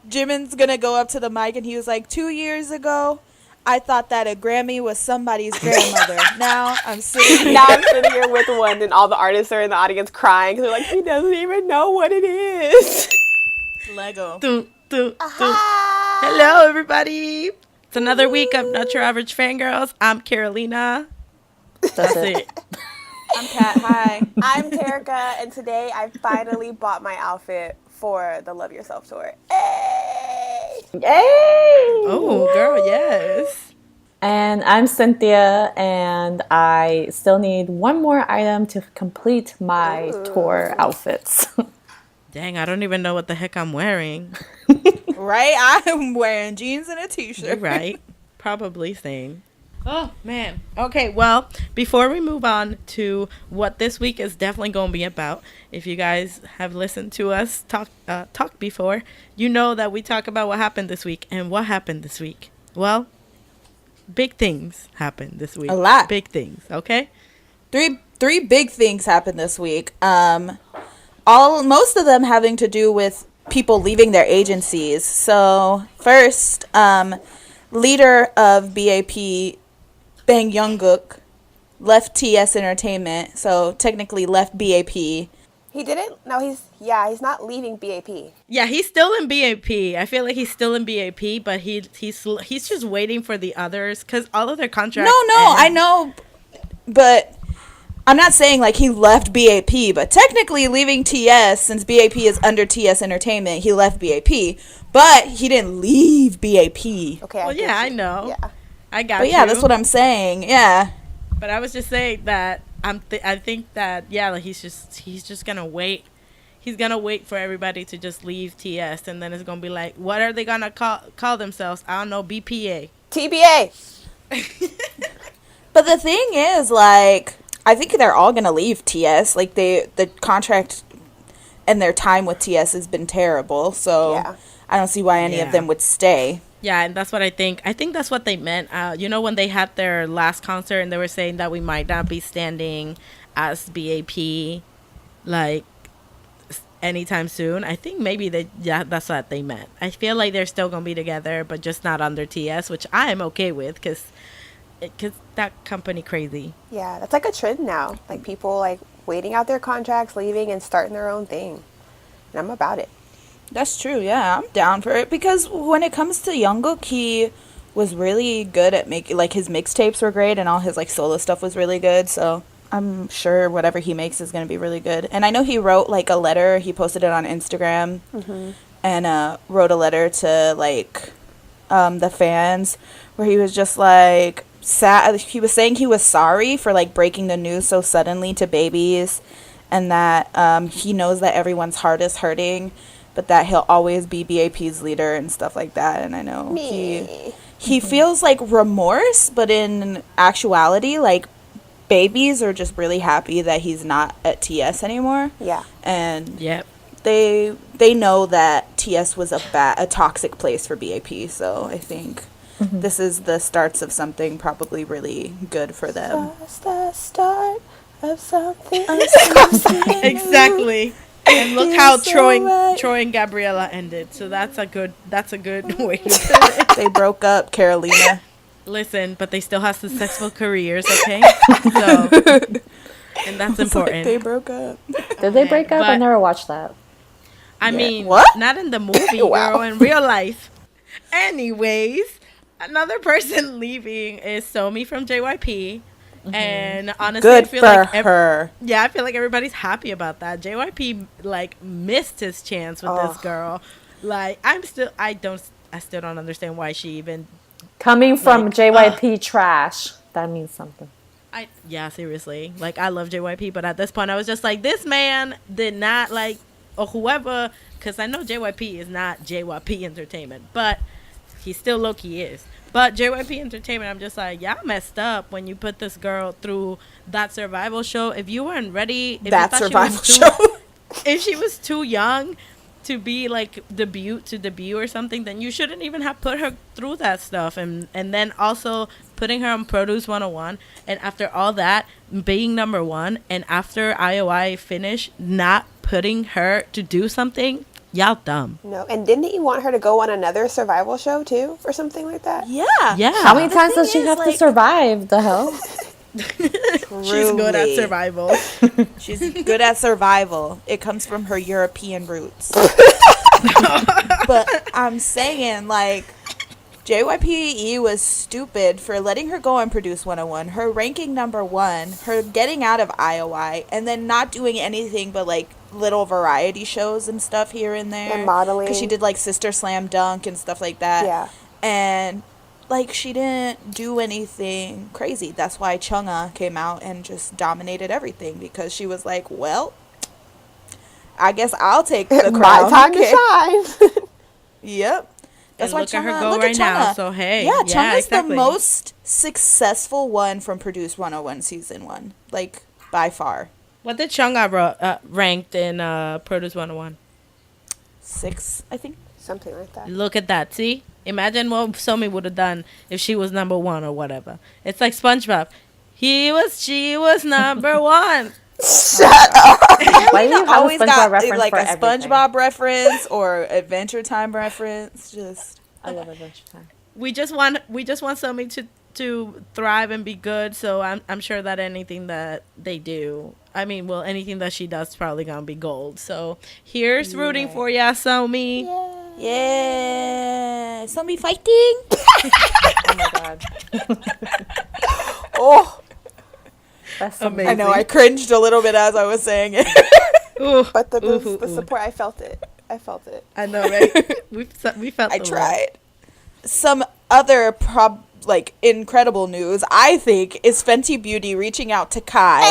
Jimin's gonna go up to the mic and he was like, 2 years ago, I thought that a Grammy was somebody's grandmother. Now I'm sitting here with one, and all the artists are in the audience crying because they're like, he doesn't even know what it is. Lego. Hello, everybody. It's another week of Not Your Average Fangirls. I'm Carolina. That's it. I'm Kat. Hi. I'm Terica, and today I finally bought my outfit for the Love Yourself tour. Hey! Yay! Oh, girl, yes. And I'm Cynthia, and I still need one more item to complete my tour outfits. Dang, I don't even know what the heck I'm wearing. Right? I'm wearing jeans and a t-shirt. You're right. Probably same. Oh, man. Okay, well, before we move on to what this week is definitely going to be about, if you guys have listened to us talk before, you know that we talk about what happened this week. And what happened this week? Well, big things happened this week. A lot. Big things, okay? Three big things happened this week. Most of them having to do with people leaving their agencies. So first, leader of BAP, Bang Jungkook, left TS Entertainment. So technically left BAP. He didn't? No, he's not leaving BAP. Yeah, he's still in BAP. I feel like he's still in BAP, but he's just waiting for the others because all of their contracts. No, I know, but I'm not saying like he left BAP, but technically leaving TS, since BAP is under TS Entertainment, he left BAP, but he didn't leave BAP. Okay. Well, yeah, I know. Yeah. I got But you. yeah, that's what I'm saying. Yeah. But I was just saying that I think that like he's just gonna wait. He's gonna wait for everybody to just leave TS, and then it's gonna be like, what are they gonna call themselves? I don't know, BPA. TBA. But the thing is, like, I think they're all gonna leave TS. Like the contract and their time with TS has been terrible. So Yeah. I don't see why any of them would stay. Yeah, and that's what I think. I think that's what they meant. When they had their last concert and they were saying that we might not be standing as BAP, like, anytime soon. I think maybe that's what they meant. I feel like they're still going to be together, but just not under TS, which I am okay with because that company crazy. Yeah, that's like a trend now. Like people like waiting out their contracts, leaving, and starting their own thing. And I'm about it. That's true, yeah. I'm down for it because when it comes to Jungkook, he was really good at making, like, his mixtapes were great and all his, like, solo stuff was really good. So I'm sure whatever he makes is going to be really good. And I know he wrote, like, a letter. He posted it on Instagram and wrote a letter to, like, the fans where he was just, like, sad. He was saying he was sorry for, like, breaking the news so suddenly to babies and that he knows that everyone's heart is hurting, but that he'll always be BAP's leader and stuff like that. And I know he feels like remorse, but in actuality, like, babies are just really happy that he's not at TS anymore. Yeah. And Yep. they know that TS was a toxic place for BAP. So I think this is the starts of something probably really good for them. Just the start of something. Exactly. And look how Troy and Gabriella ended. So that's a good way to put it. They broke up, Carolina. Listen, but they still have successful careers, okay? So, and that's important. They broke up. Did they break up? But- I never watched that. I mean, What? not in the movie, girl, in real life. Anyways, another person leaving is Somi from JYP. And honestly, Good I feel for like her. Yeah, I feel like everybody's happy about that. JYP like missed his chance with this girl. Like I still don't understand why she even Coming from Like, JYP trash, that means something. seriously. Like I love JYP, but at this point I was just like, this man did not like, or whoever, because I know JYP is not JYP Entertainment, but he still low-key is. But JYP Entertainment, I'm just like, y'all messed up when you put this girl through that survival show. If you weren't ready, if she was too young to be like debut or something, then you shouldn't even have put her through that stuff. And then also putting her on Produce 101, and after all that being number one, and after IOI finished, not putting her to do something. Y'all dumb. No, and didn't he want her to go on another survival show too, or something like that? Yeah. Yeah. How many The times thing does she is, have to like- survive? The hell? She's good at Truly. survival. She's good at survival. It comes from her European roots. But I'm saying, like, JYPE was stupid for letting her go and produce 101, her ranking #1, her getting out of IOI, and then not doing anything but, like, little variety shows and stuff here and there. And modeling. Because she did, like, Sister Slam Dunk and stuff like that. Yeah. And, like, she didn't do anything crazy. That's why Chungha came out and just dominated everything. Because she was like, well, I guess I'll take the crown. My time to shine. Yep. That's And why look at her Chungha- go look right at now, Chungha. so hey, Yeah, yeah, Chungha's exactly. the most successful one from Produce 101 season 1. Like, by far. What did Chungha ranked in Produce 101? 6, I think. Something like that. Look at that. See? Imagine what Somi would have done if she was #1 or whatever. It's like SpongeBob. She was #1. Why do you have a Always SpongeBob got reference like for a everything? SpongeBob reference or Adventure Time reference. Just I love Adventure Time. We just want Somi to thrive and be good. So I'm sure that anything that they do, anything that she does is probably gonna be gold. So here's rooting for ya, Somi. yeah. Somebody fighting. Oh my god. Oh, That's so Amazing. I know. I cringed a little bit as I was saying it. Ooh, but the ooh. support, I felt it. I felt it. I know, right? we felt. I the love. tried. Some other incredible news, I think, is Fenty Beauty reaching out to Kai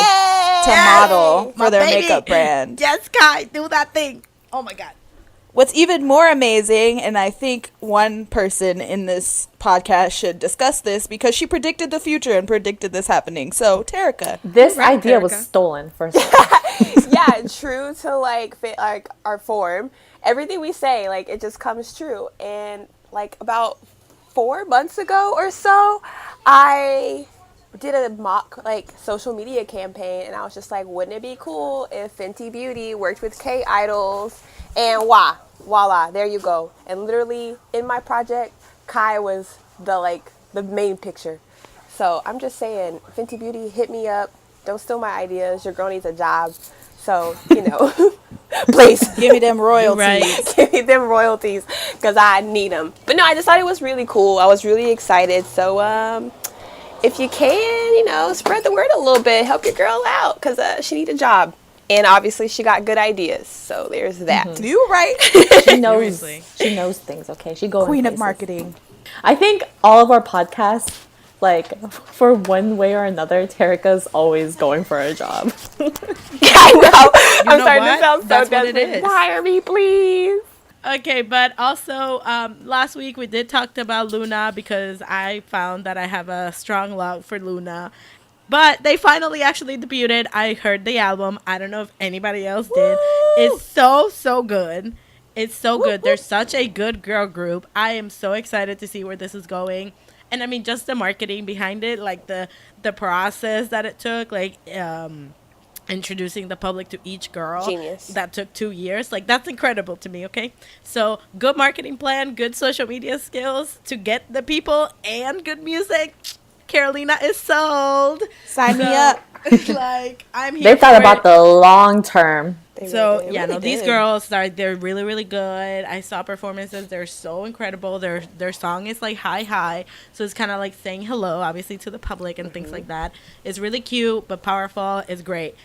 to model for My their baby. makeup brand. Yes, Kai, do that thing. Oh my god. What's even more amazing, and I think one person in this podcast should discuss this because she predicted the future and predicted this happening. So, Terica. This Right, idea was Erica. stolen, first of all. Yeah, true to like fit like our form. Everything we say, like it just comes true. And like about 4 months ago or so, I did a mock like social media campaign, and I was just like, wouldn't it be cool if Fenty Beauty worked with K Idols? And voila, there you go. And literally in my project, Kai was the main picture. So I'm just saying, Fenty Beauty, hit me up. Don't steal my ideas. Your girl needs a job. So, please Give me them royalties. Right. give me them royalties because I need them. But no, I just thought it was really cool. I was really excited. So, if you can, spread the word a little bit. Help your girl out because she needs a job. And obviously she got good ideas. So there's that. You right. She knows. Seriously. She knows things. Okay, she goes. Queen of marketing. I think all of our podcasts, like for one way or another, Terica's always going for a job. I know. I'm know starting what? to sound so That's what it desperate. is. Hire me, please. Okay, but also last week we did talk about LOONA because I found that I have a strong love for LOONA. But they finally actually debuted. I heard the album. I don't know if anybody else did. It's so good. It's so good. They're such a good girl group. I am so excited to see where this is going. And just the marketing behind it, like the process that it took, like introducing the public to each girl. Genius. That took 2 years. Like, that's incredible to me, okay? So, good marketing plan, good social media skills to get the people, and good music. Carolina is sold. Sign me up. Like, I'm here They thought for about it. the long term. So They yeah, really no, these did. girls they're really really good. I saw performances; they're so incredible. Their song is like high, so it's kind of like saying hello, obviously, to the public and things like that. It's really cute but powerful. It's great.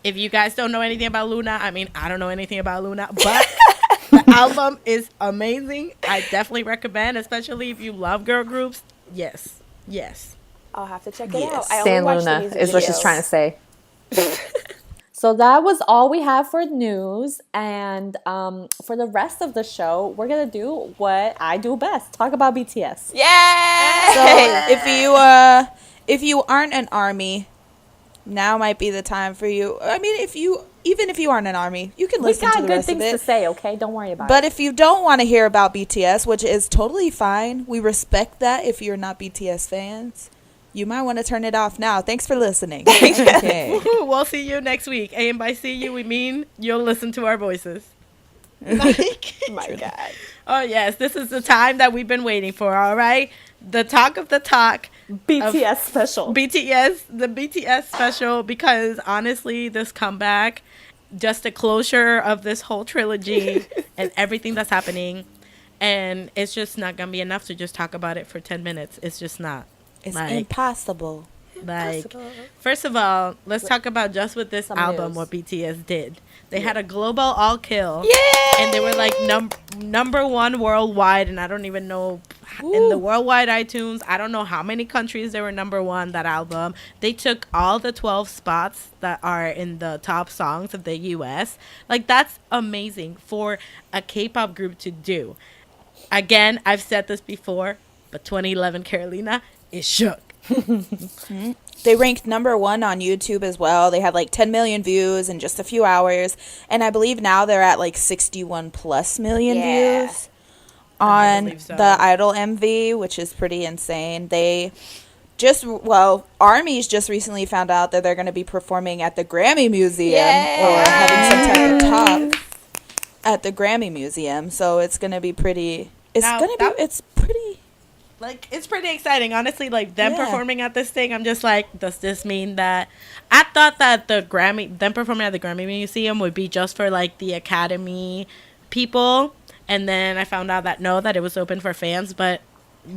If you guys don't know anything about LOONA, I don't know anything about LOONA, but the album is amazing. I definitely recommend, especially if you love girl groups. Yes. I'll have to check it Yes. out. I only Stan watched the Luna music is what she's videos. trying to say. So that was all we have for news. And for the rest of the show, we're going to do what I do best. Talk about BTS. Yay! So if you aren't an ARMY, now might be the time for you. Even if you aren't an ARMY, you can We listen got to the good rest of things to it. say, okay? Don't worry about But it. if you don't want to hear about BTS, which is totally fine, we respect that if you're not BTS fans. You might want to turn it off now. Thanks for listening. Okay. We'll see you next week. And by see you, we mean you'll listen to our voices. Like, My God. oh yes, this is the time that we've been waiting for. All right, the talk of the talk. BTS special. BTS, the BTS special, because honestly, this comeback, just the closure of this whole trilogy and everything that's happening, and it's just not gonna be enough to just talk about it for 10 minutes. It's just not. It's Like, impossible. Impossible. first of all, let's talk about just with this Some album news. what BTS did. They had a global all kill. Yay! And they were like number one worldwide, and I don't even know in the worldwide iTunes. I don't know how many countries they were number one. That album. They took all the 12 spots that are in the top songs of the U.S. Like, that's amazing for a K-pop group to do. Again, I've said this before, but 2011 Carolina is shook. They ranked number 1 on YouTube as well. They had like 10 million views in just a few hours. And I believe now they're at like 61 plus million Yeah. views on believe so. the Idol MV, which is pretty insane. They just, well, ARMY's just recently found out that they're going to be performing at the Grammy Museum or having some type of talk at the Grammy Museum. So it's going to be pretty, it's Now, going to that- be, it's pretty. Like, it's pretty exciting, honestly. Like, them Yeah. performing at this thing, I'm just like, does this mean that I thought that them performing at the Grammy Museum would be just for like the Academy people, and then I found out that no, that it was open for fans. But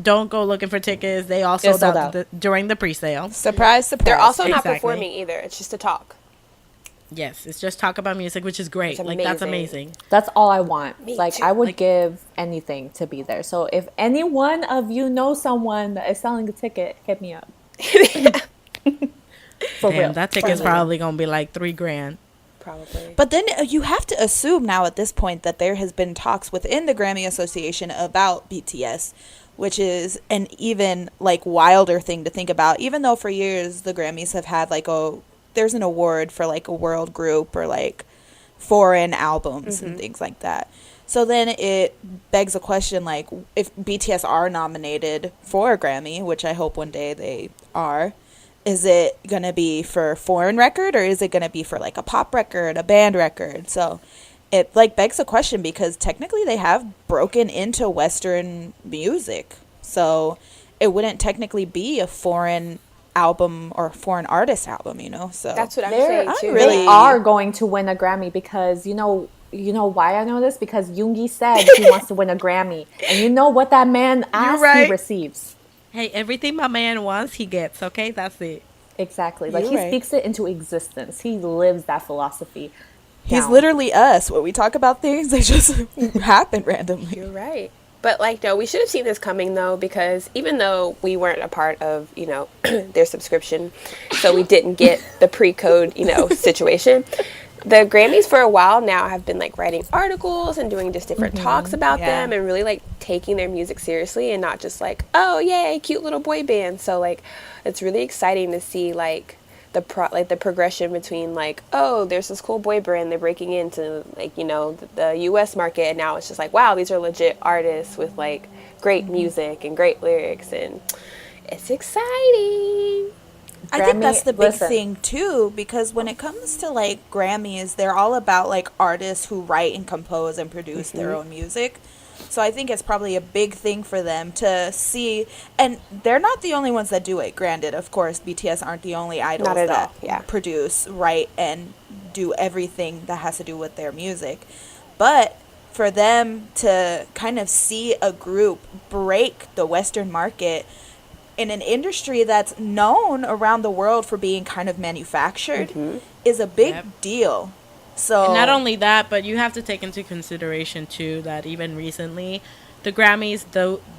don't go looking for tickets. They all sold sold out out. during the pre-sale. Surprise, surprise. They're also not Exactly. performing either. It's just a talk. Yes, it's just talk about music, which is great. It's Like, that's amazing. amazing. That's all I want. Me Like, too. I would Like- give anything to be there. So if any one of you know someone that is selling a ticket, hit me up. For Damn, real. that For ticket's real. probably gonna be like $3,000. Probably. But then you have to assume now at this point that there has been talks within the Grammy Association about BTS, which is an even like wilder thing to think about. Even though for years the Grammys have had like there's an award for like a world group or like foreign albums and things like that. So then it begs a question like if BTS are nominated for a Grammy, which I hope one day they are, is it going to be for foreign record or is it going to be for like a pop record, a band record? So it like begs a question because technically they have broken into Western music. So it wouldn't technically be a foreign album or foreign artist album, you know? So That's what I'm They're- saying I'm too. really- They are going to win a Grammy because you know why I know this? Because Yoongi said he wants to win a Grammy. And you know what that man asks, right. he receives. Hey, everything my man wants, he gets. Okay, that's it. Exactly. Like You're he right. speaks it into existence. He lives that philosophy. he's down. literally us. When we talk about things, they just happen randomly. You're right. But like, no, we should have seen this coming though, because even though we weren't a part of, their subscription, so we didn't get the pre-code, situation. The Grammys for a while now have been like writing articles and doing just different talks about Yeah. them and really like taking their music seriously and not just like, oh yay, cute little boy band. So like, it's really exciting to see like the progression between like, oh, there's this cool boy band, they're breaking into like, the US market, and now it's just like, wow, these are legit artists with like great music and great lyrics, and it's exciting. I think Grammy- that's the big listen. thing too, because when it comes to like Grammys, they're all about like artists who write and compose and produce their own music. So I think it's probably a big thing for them to see, and they're not the only ones that do it. Granted, of course, BTS aren't the only idols Not at that all, yeah. produce, write, and do everything that has to do with their music. But for them to kind of see a group break the Western market in an industry that's known around the world for being kind of manufactured is a big Yep. deal. So And not only that, but you have to take into consideration too that even recently, the Grammys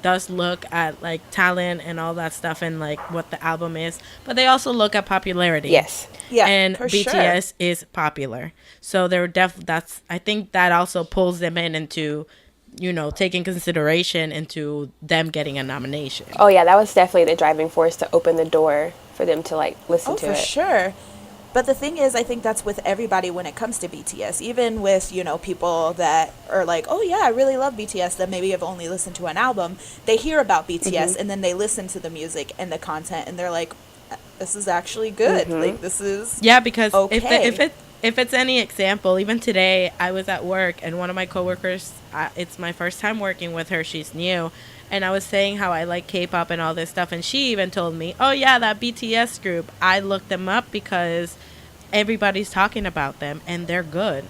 does look at like talent and all that stuff and like what the album is, but they also look at popularity. Yes. Yeah, and for BTS is popular, so they're I think that also pulls them into, taking consideration into them getting a nomination. Oh yeah, that was definitely the driving force to open the door for them to like listen to for it. sure. But the thing is, I think that's with everybody when it comes to BTS. Even with, people that are like, oh yeah, I really love BTS, that maybe have only listened to an album. They hear about BTS and then they listen to the music and the content and they're like, this is actually good. Like, this is... Yeah, because Okay. if it's any example, even today I was at work and one of my coworkers, it's my first time working with her. She's new, and I was saying how I like K-pop and all this stuff, and she even told me, "Oh yeah, that BTS group. I looked them up because everybody's talking about them, and they're good."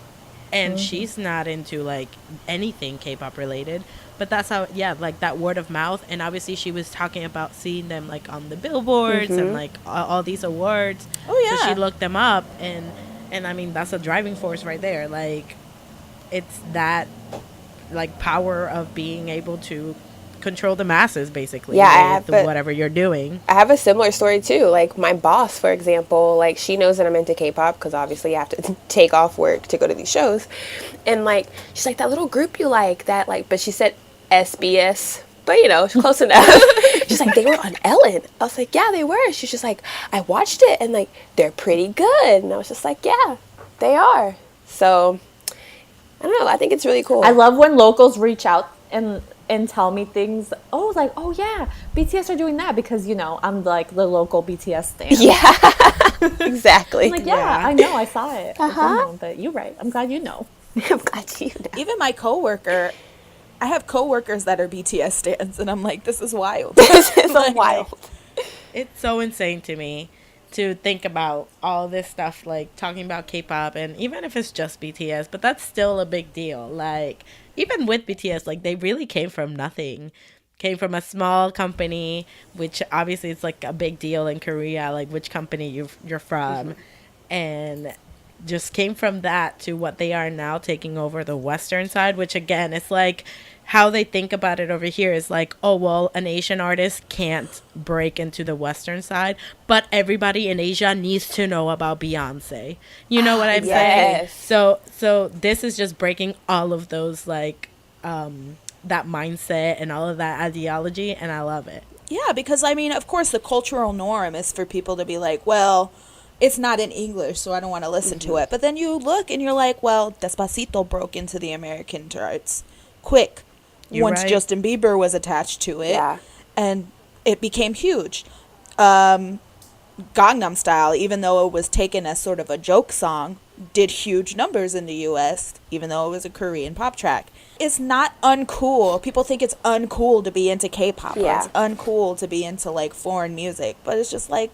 And she's not into like anything K-pop related, but that's how, yeah, like that word of mouth. And obviously she was talking about seeing them like on the billboards and like all these awards. Oh, So yeah. she looked them up, and I mean that's a driving force right there. Like it's that like power of being able to control the masses basically, Yeah, I have, with but whatever you're doing. I have a similar story too. Like my boss, for example, like she knows that I'm into K-pop because obviously you have to take off work to go to these shows, and like she's like, that little group you like, that like, but she said SBS, but you know, close enough. She's like, they were on Ellen. I was like, yeah, they were. She's just like, I watched it and like they're pretty good, and I was just like, yeah, they are. So I don't know. I think it's really cool. I love when locals reach out and tell me things. Oh, like, oh yeah, BTS are doing that because you know I'm like the local BTS stan. Yeah, exactly. I'm like, yeah, Yeah. I know, I saw it. I Uh-huh. don't know, but you're right. I'm glad you know. I'm glad you know. Even my coworker, I have coworkers that are BTS stans, and I'm like, this is wild. This is wild. It's so insane to me to think about all this stuff, like talking about K-pop, and even if it's just BTS, but that's still a big deal. Like even with BTS, like they really came from nothing, came from a small company, which obviously it's like a big deal in Korea, like which company you're from, and just came from that to what they are now, taking over the Western side, which again, it's like how they think about it over here is like, oh, well, an Asian artist can't break into the Western side, but everybody in Asia needs to know about Beyonce. You know what I'm saying? Yes. So this is just breaking all of those, like, that mindset and all of that ideology, and I love it. Yeah, because I mean, of course, the cultural norm is for people to be like, well, it's not in English, so I don't want to listen to it. But then you look and you're like, well, Despacito broke into the American charts quick You're once right. Justin Bieber was attached to it. Yeah. And it became huge. Gangnam Style, even though it was taken as sort of a joke song, did huge numbers in the US, even though it was a Korean pop track. It's not uncool. People think it's uncool to be into K-pop. Or Yeah. it's uncool to be into like foreign music. But it's just like,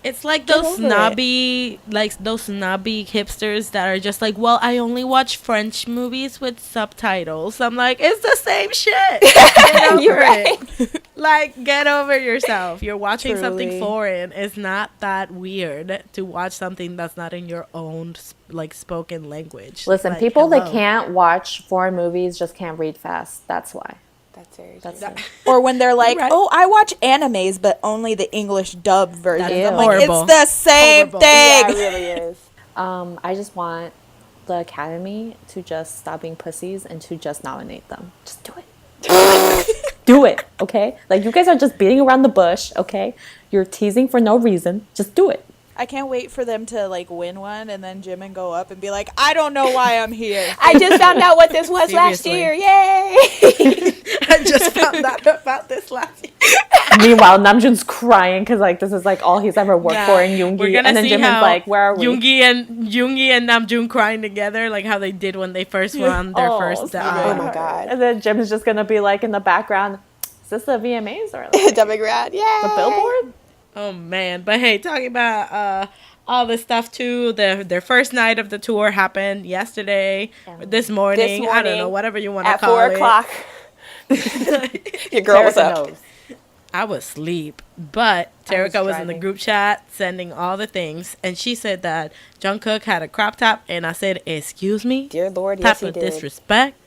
It's like Get those over it. snobby hipsters that are just like, well, I only watch French movies with subtitles. I'm like, it's the same shit. Get over You're right. it. Like, get over yourself. You're watching something Truly. foreign. It's not that weird to watch something that's not in your own like spoken language. Listen, Like, people that hello. can't watch foreign movies just can't read fast. That's why. That's very That's true. it. or when they're like, right. oh, I watch animes, but only the English dub version. That's I'm like, horrible. it's the same Horrible. Yeah, it thing. really is. I just want the Academy to just stop being pussies and to just nominate them. Just do it. Do it, okay? Like, you guys are just beating around the bush, okay? You're teasing for no reason. Just do it. I can't wait for them to like win one and then Jimin go up and be like, I don't know why I'm here. I just found out what this was last Seriously. year. Yay! I just found out about this last year. Meanwhile, Namjoon's crying because, like, this is, like, all he's ever worked for in Yoongi. We're gonna And then see Jimin's how like, where are we? Yoongi and Namjoon crying together, like how they did when they first won their first. sweet Oh baby. my God. And then Jim's just going to be, like, in the background, is this the VMAs or, like, Dumping around. Yay! the Billboard? Oh man! But hey, talking about all this stuff too. Their first night of the tour happened yesterday, or this morning. I don't know, whatever you want to At call 4 it. o'clock. Your girl was Erica up. knows. I was asleep, but Terika was in the driving. group chat sending all the things, and she said that Jungkook had a crop top, and I said, "Excuse me, Dear Lord, type yes, he of did. disrespect."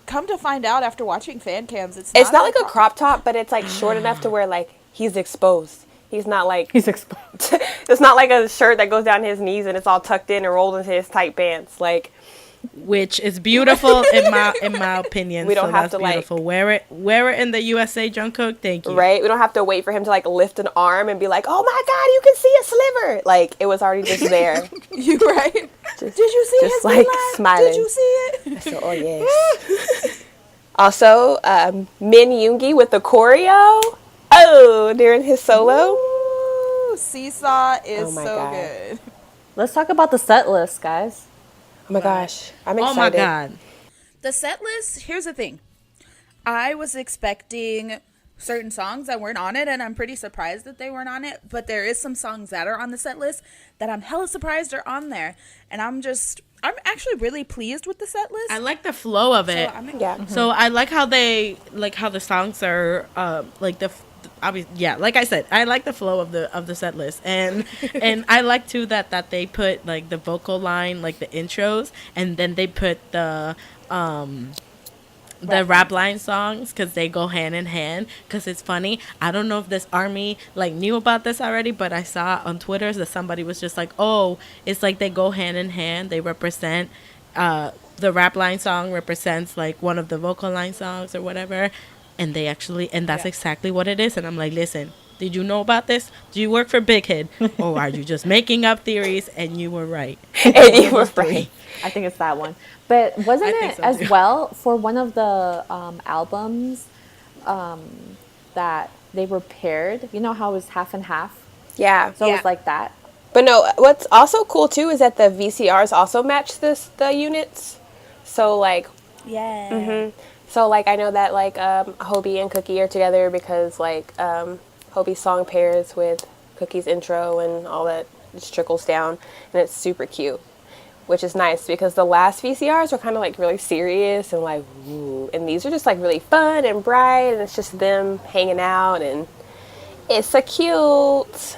Come to find out after watching fan cams, it's It's not like a crop top, but it's like short enough to where like he's exposed. He's not like He's exposed. it's not like a shirt that goes down his knees and it's all tucked in and rolled into his tight pants. Like Which is beautiful in my opinion. We don't so have that's to, like- beautiful. Wear it in the USA, Jungkook. Thank you. right? We don't have to wait for him to like lift an arm and be like, "Oh my God, you can see a sliver!" Like it was already just there. You right? Just- Did you see just, his like, line? smiling. Did you see it? So, oh yes. Also, Min Yoongi with the choreo. Oh, during his solo. Ooh, Seesaw is Oh my so God. good. Let's talk about the set list, guys. Oh my gosh, I'm Oh my excited. god. The set list, here's the thing. I was expecting certain songs that weren't on it, and I'm pretty surprised that they weren't on it. But there is some songs that are on the set list that I'm hella surprised are on there. And I'm actually really pleased with the set list. I like the flow of it. Yeah. So I like how how the songs are like like I said, I like the flow of the set list, and I like too that they put like the vocal line, like the intros, and then they put the rap line songs, because they go hand in hand. Because it's funny, I don't know if this army like knew about this already, but I saw on Twitter that somebody was just like, oh, it's like they go hand in hand, they represent the rap line song represents like one of the vocal line songs or whatever, and that's exactly what it is. And I'm like, listen, did you know about this? Do you work for Big Head, or are you just making up theories? And you were right. And you were right. I think it's that one. But wasn't I think it so, as too. well for one of the albums that they were paired? You know how it was half and half? Yeah. So it Yeah. was like that. But no, what's also cool too is that the VCRs also match the units. So like, Yeah. so like I know that like Hobie and Cookie are together because like Hobie's song pairs with Cookie's intro and all that just trickles down, and it's super cute, which is nice because the last VCRs were kind of like really serious and like, ooh, and these are just like really fun and bright, and it's just them hanging out, and it's a cute.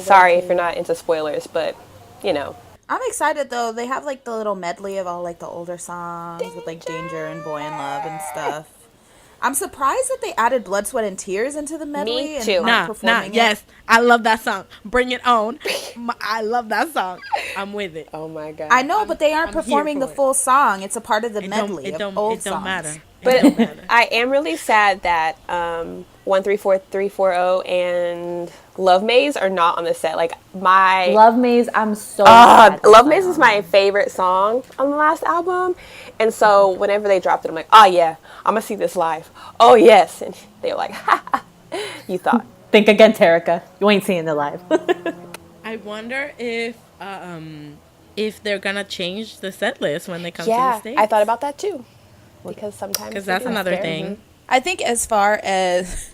Sorry if you're not into spoilers, but you know. I'm excited though. They have like the little medley of all like the older songs with like Danger and Boy in Love and stuff. I'm surprised that they added Blood, Sweat, and Tears into the medley. Me and too. not Nah, performing it. yes, I love that song. Bring it on. I love that song. I'm with it. Oh my god. I know, but they aren't I'm here performing the for it. full song. It's a part of the It medley don't, of old it don't songs. matter. But I am really sad that 134340 and Love Maze are not on the set. Like my Love Maze, I'm so sad that's Love not Maze is on. my favorite song on the last album, and so whenever they dropped it, I'm like, oh yeah, I'm gonna see this live. Oh yes, and they were like, ha, ha, you thought. Think again, Terica. You ain't seeing it live. I wonder if they're gonna change the set list when they come to Yeah, the States. I thought about that too, because sometimes because they that's do. another Fair. thing. I think as far as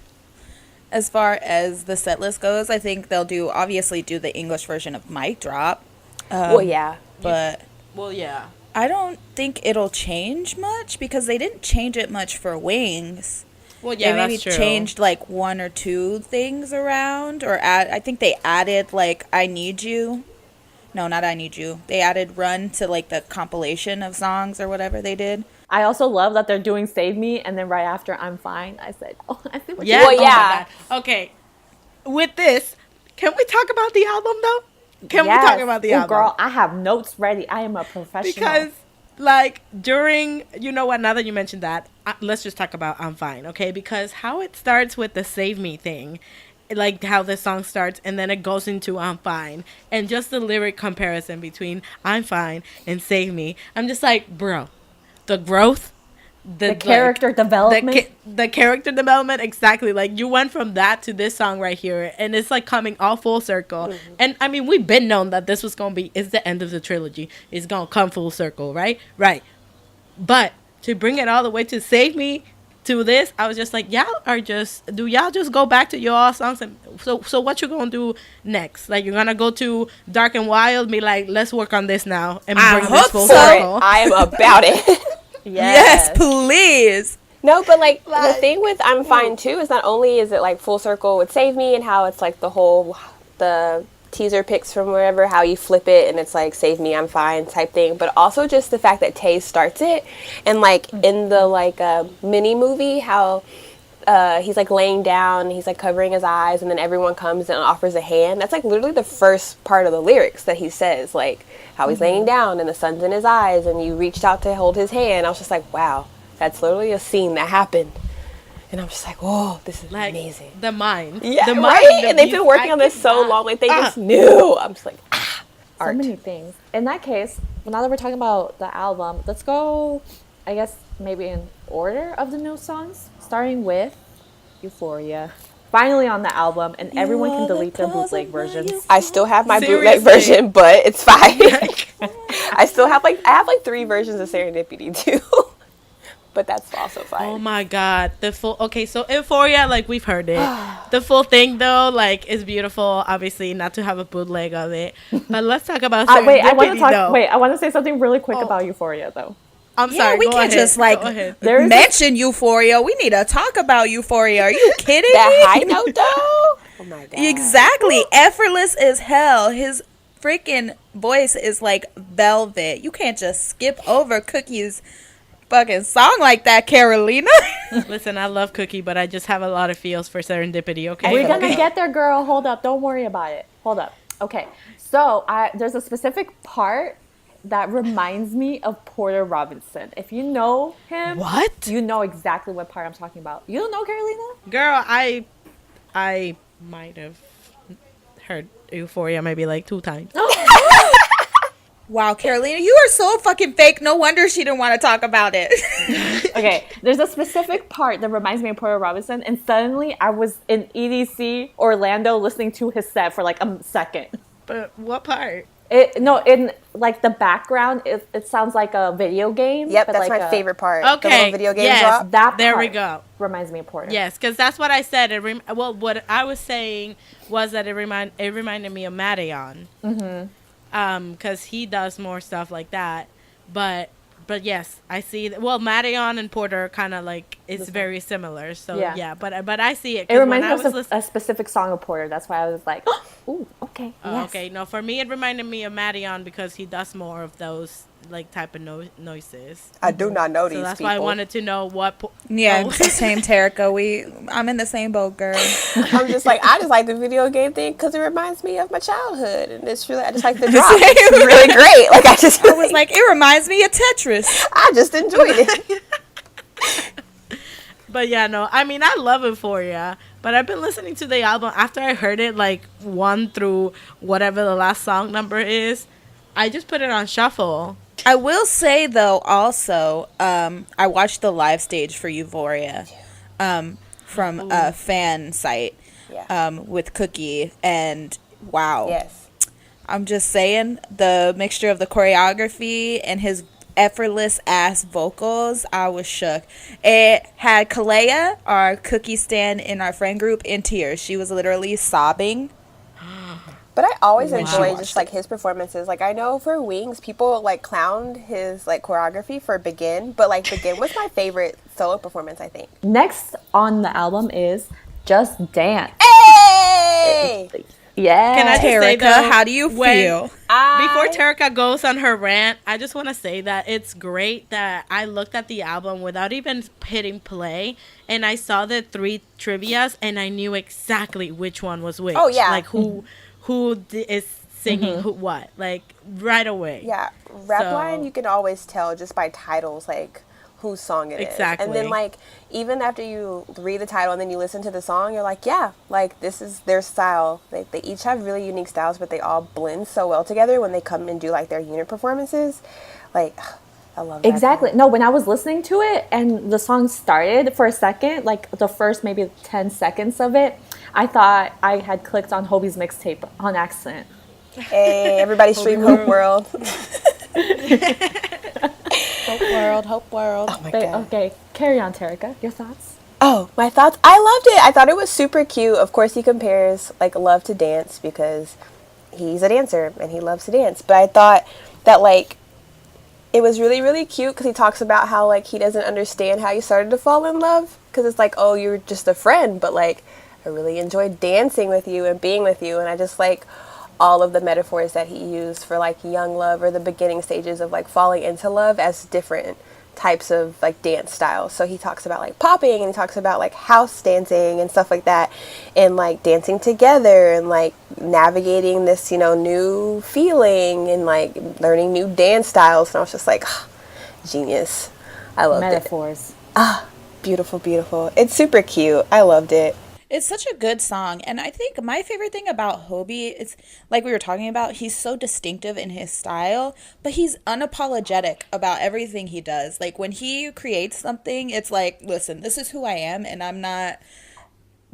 the set list goes, I think they'll obviously do the English version of Mic Drop. Well, yeah. But Well, yeah. I don't think it'll change much because they didn't change it much for Wings. Well, yeah, They maybe that's true. changed like one or two things around, or I think they added like I Need You. No, not I Need You. They added Run to like the compilation of songs or whatever they did. I also love that they're doing Save Me, and then right after I'm Fine, I said, oh, I see what Yeah. Well, Oh my yeah. God. Okay. With this, can we talk about the album though? Can we Yes. talk about the Ooh, album? girl, I have notes ready. I am a professional. Because like during, you know what, now that you mentioned that, let's just talk about I'm Fine, okay? Because how it starts with the Save Me thing, like how the song starts and then it goes into I'm Fine, and just the lyric comparison between I'm Fine and Save Me, I'm just like, bro, the growth, the character development. the character development, exactly. Like you went from that to this song right here, and it's like coming all full circle. Mm-hmm. And I mean, we've been known that this was gonna be, it's the end of the trilogy, it's gonna come full circle, right. But to bring it all the way to Save Me to this, I was just like, y'all just go back to your all songs? And so what you gonna do next? Like you're gonna go to Dark and Wild, be like, let's work on this now and I bring this hope full so. circle. I am about it. Yes, please. No, but like the thing with I'm Fine too is not only is it like full circle with Save Me and how it's like the teaser pics from wherever, how you flip it and it's like Save Me, I'm Fine type thing, but also just the fact that Tay starts it, and like in the like mini movie how he's like laying down, he's like covering his eyes, and then everyone comes and offers a hand. That's like literally the first part of the lyrics that he says, like how he's laying down and the sun's in his eyes and you reached out to hold his hand. I was just like, wow, that's literally a scene that happened. And I'm just like, whoa, this is Like amazing. the mind, Yeah, the mind, right? the And they've been beat, working I on this so cannot- long, like they just knew. I'm just like, So art. many things. In that case, now that we're talking about the album, let's go, I guess, maybe in order of the new songs, starting with Euphoria. finally on the album, and everyone can delete their bootleg versions. I still have my bootleg Seriously. version, but it's fine. I have like 3 versions of Serendipity too. But that's also fine. Oh my god, the full. Okay, so Euphoria, like we've heard it. The full thing though, like, is beautiful. Obviously, not to have a bootleg of it. But let's talk about Serendipity. I want to say something really quick about Euphoria though. I'm Yeah, sorry. we go can't ahead, just like go ahead. There's mention Euphoria. We need to talk about Euphoria. Are you kidding That me? high note though. Oh my god. Exactly. Effortless as hell. His freaking voice is like velvet. You can't just skip over Cookie's fucking song like that, Carolina. Listen, I love Cookie, but I just have a lot of feels for Serendipity. Okay, We're gonna get there, girl. Hold up. Don't worry about it. Hold up. Okay. So there's a specific part that reminds me of Porter Robinson. If you know him, What? you know exactly what part I'm talking about. You don't know Carolina? Girl, I might have heard Euphoria maybe like 2 times. Wow, Carolina, you are so fucking fake. No wonder she didn't want to talk about it. Okay, there's a specific part that reminds me of Porter Robinson, and suddenly I was in EDC Orlando listening to his set for like a second. But what part? In like the background, it sounds like a video game. Yep, but that's like my a- favorite part. The Okay, little video game yes. drop. That There we part go. reminds me of Porter. Yes, because that's what I said. What I was saying was that it reminded me of Marion. Because he does more stuff like that. But yes, I see. Well, Marion and Porter kind of like it's very similar. So Yeah. yeah, but I see it. It reminds me of a specific song of Porter. That's why I was like, ooh, okay, yes. Okay, no, for me it reminded me of Marion because he does more of those like type of noises. I do not know these So that's people. why I wanted to know what. Yeah, Oh. it's the same, Terica. I'm in the same boat, girl. I'm just like, I just like the video game thing because it reminds me of my childhood, and it's really, I just like the drop. It's really great. Like I was like, it reminds me of Tetris. I just enjoyed it. But yeah, no, I mean, I love Euphoria, but I've been listening to the album after I heard it, like 1 through whatever the last song number is. I just put it on shuffle. I will say though, also, I watched the live stage for Euphoria, from a fan site, Yeah. with Cookie, and wow. Yes. I'm just saying, the mixture of the choreography and his effortless ass vocals, I was shook. It had Kalea, our Cookie stan in our friend group, in tears. She was literally sobbing. But I always When she enjoy watched just like his performances. Like I know for Wings, people like clowned his like choreography for Begin, but like Begin was my favorite solo performance, I think. Next on the album is Just Dance. Hey! Yeah. Can I just say, Terica, though, how do you feel? Before Terica goes on her rant, I just want to say that it's great that I looked at the album without even hitting play, and I saw the 3 trivias, and I knew exactly which one was which. Oh, yeah. Like is singing who what, like right away. Yeah, rap So- line you can always tell just by titles, like whose song it is. Exactly. And then like even after you read the title and then you listen to the song, you're like, yeah, like this is their style. They each have really unique styles, but they all blend so well together when they come and do like their unit performances. Like I love that. Exactly. No, when I was listening to it and the song started for a second, like the first maybe 10 seconds of it, I thought I had clicked on Hobie's mixtape on accident. Hey, everybody stream Hope World. Hope world, hope world. Oh my But, god. okay, carry on, Terica. Your thoughts? Oh, my thoughts. I loved it. I thought it was super cute. Of course, he compares like love to dance because he's a dancer and he loves to dance. But I thought that like it was really, really cute because he talks about how like he doesn't understand how you started to fall in love because it's like, oh, you're just a friend, but like I really enjoyed dancing with you and being with you, and I just like all of the metaphors that he used for like young love or the beginning stages of like falling into love as different types of like dance styles. So he talks about like popping and he talks about like house dancing and stuff like that, and like dancing together and like navigating this, you know, new feeling and like learning new dance styles. And I was just like, genius. I loved it. Metaphors. Beautiful, beautiful. It's super cute. I loved it. It's such a good song, and I think my favorite thing about Hobie is, like we were talking about, he's so distinctive in his style, but he's unapologetic about everything he does. Like when he creates something, it's like, listen, this is who I am, and I'm not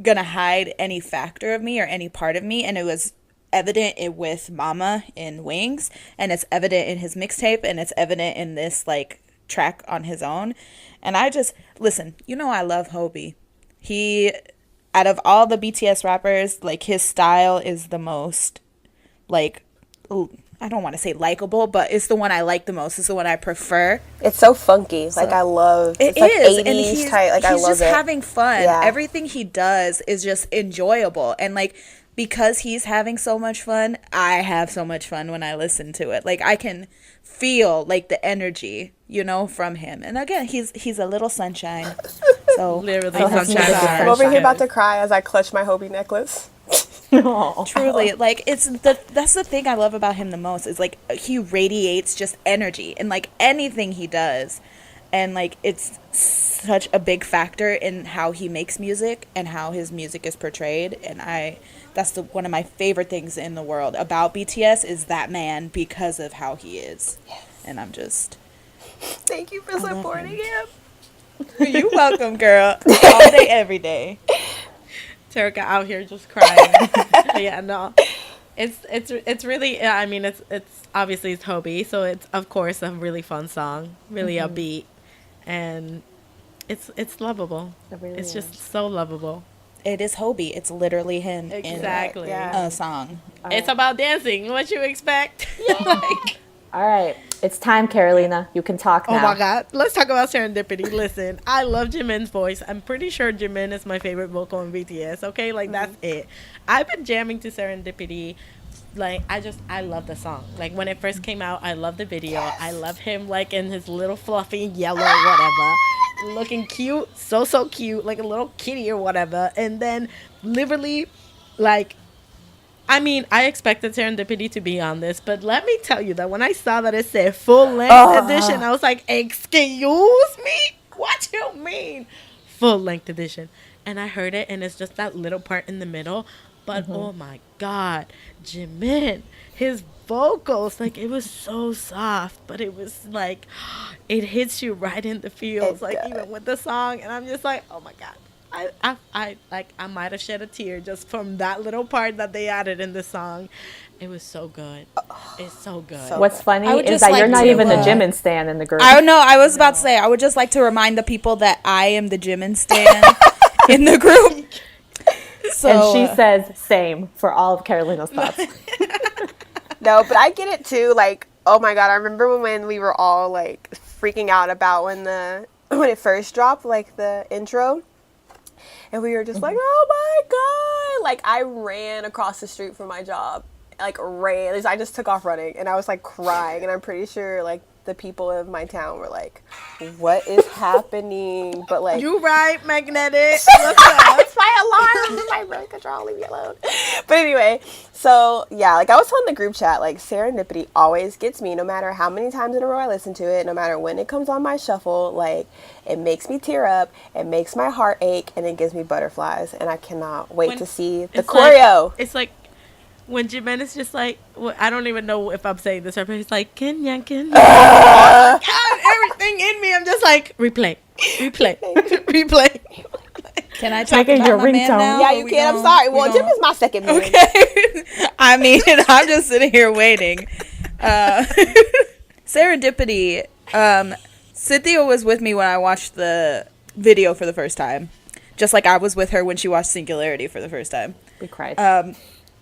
gonna hide any factor of me or any part of me, and it was evident with Mama in Wings, and it's evident in his mixtape, and it's evident in this like track on his own. And I just listen, I love Hobie. He, out of all the BTS rappers, like his style is the most like, I don't want to say likable, but it's the one I like the most. It's the one I prefer. It's so funky. Like I love it. It's like is 80s and he's type. Like I love just it. having fun. Yeah. Everything he does is just enjoyable, and like because he's having so much fun, I have so much fun when I listen to it. Like I can feel like the energy, from him. And again, he's a little sunshine. So Literally sunshine. I'm over here about to cry as I clutch my Hobie necklace. Truly, like that's the thing I love about him the most is like he radiates just energy and like anything he does, and like it's such a big factor in how he makes music and how his music is portrayed. And that's one of my favorite things in the world about BTS is that man because of how he is. Yes. And I'm just Thank you for supporting him. you're welcome, girl. All day, every day. Terica out here just crying. Yeah, no. It's really, I mean, it's obviously it's Hobie, so it's of course a really fun song, really upbeat, and it's lovable. It's just so lovable. It is Hobie. It's literally him Exactly. in a song. It's about dancing. What you expect? Like, All right. It's time, Carolina. You can talk now. oh my God. Let's talk about Serendipity. Listen, I love Jimin's voice. I'm pretty sure Jimin is my favorite vocal in BTS. Okay, like that's it. I've been jamming to Serendipity. Like I love the song. Like when it first came out, I love the video. Yes. I love him like in his little fluffy yellow whatever, looking cute, so cute, like a little kitty or whatever. And then literally, like, I mean, I expected Serendipity to be on this, but let me tell you that when I saw that it said full length edition, I was like, excuse me? What you mean? Full length edition. And I heard it, and it's just that little part in the middle. But oh my God, Jimin, his vocals, like it was so soft, but it was like, it hits you right in the feels, like even with the song. And I'm just like, oh my God. I might have shed a tear just from that little part that they added in the song. It was so good. It's so good. What's funny I would is just that like you're not to, even a Jimin stan in the group. I don't know. I was about to say, I would just like to remind the people that I am the Jimin stan in the group. So, and she says same for all of Carolina's thoughts. No, but I get it too. Like, oh my God, I remember when we were all like freaking out about when it first dropped, like the intro. And we were just like, oh my God. Like, I ran across the street from my job. Like, ran. I just took off running. And I was, like, crying. And I'm pretty sure, like, the people of my town were like, what is happening? But, like... You right, Magnetic. It's my alarm. My birth control. Leave me alone. But anyway, so, yeah. Like, I was telling the group chat, like, Serendipity always gets me. No matter how many times in a row I listen to it. No matter when it comes on my shuffle. Like... It makes me tear up, it makes my heart ache, and it gives me butterflies. And I cannot wait to see the choreo. It's like when Jimin is just like, I don't even know if I'm saying this right, but he's like, Kenya. God, everything in me, I'm just like, replay. can I talk Make it about your my man ringtone. now? Yeah, you can. I'm sorry. Well, Jim is my second man. Okay. I mean, I'm just sitting here waiting. Serendipity. Cynthia was with me when I watched the video for the first time. Just like I was with her when she watched Singularity for the first time. We cried.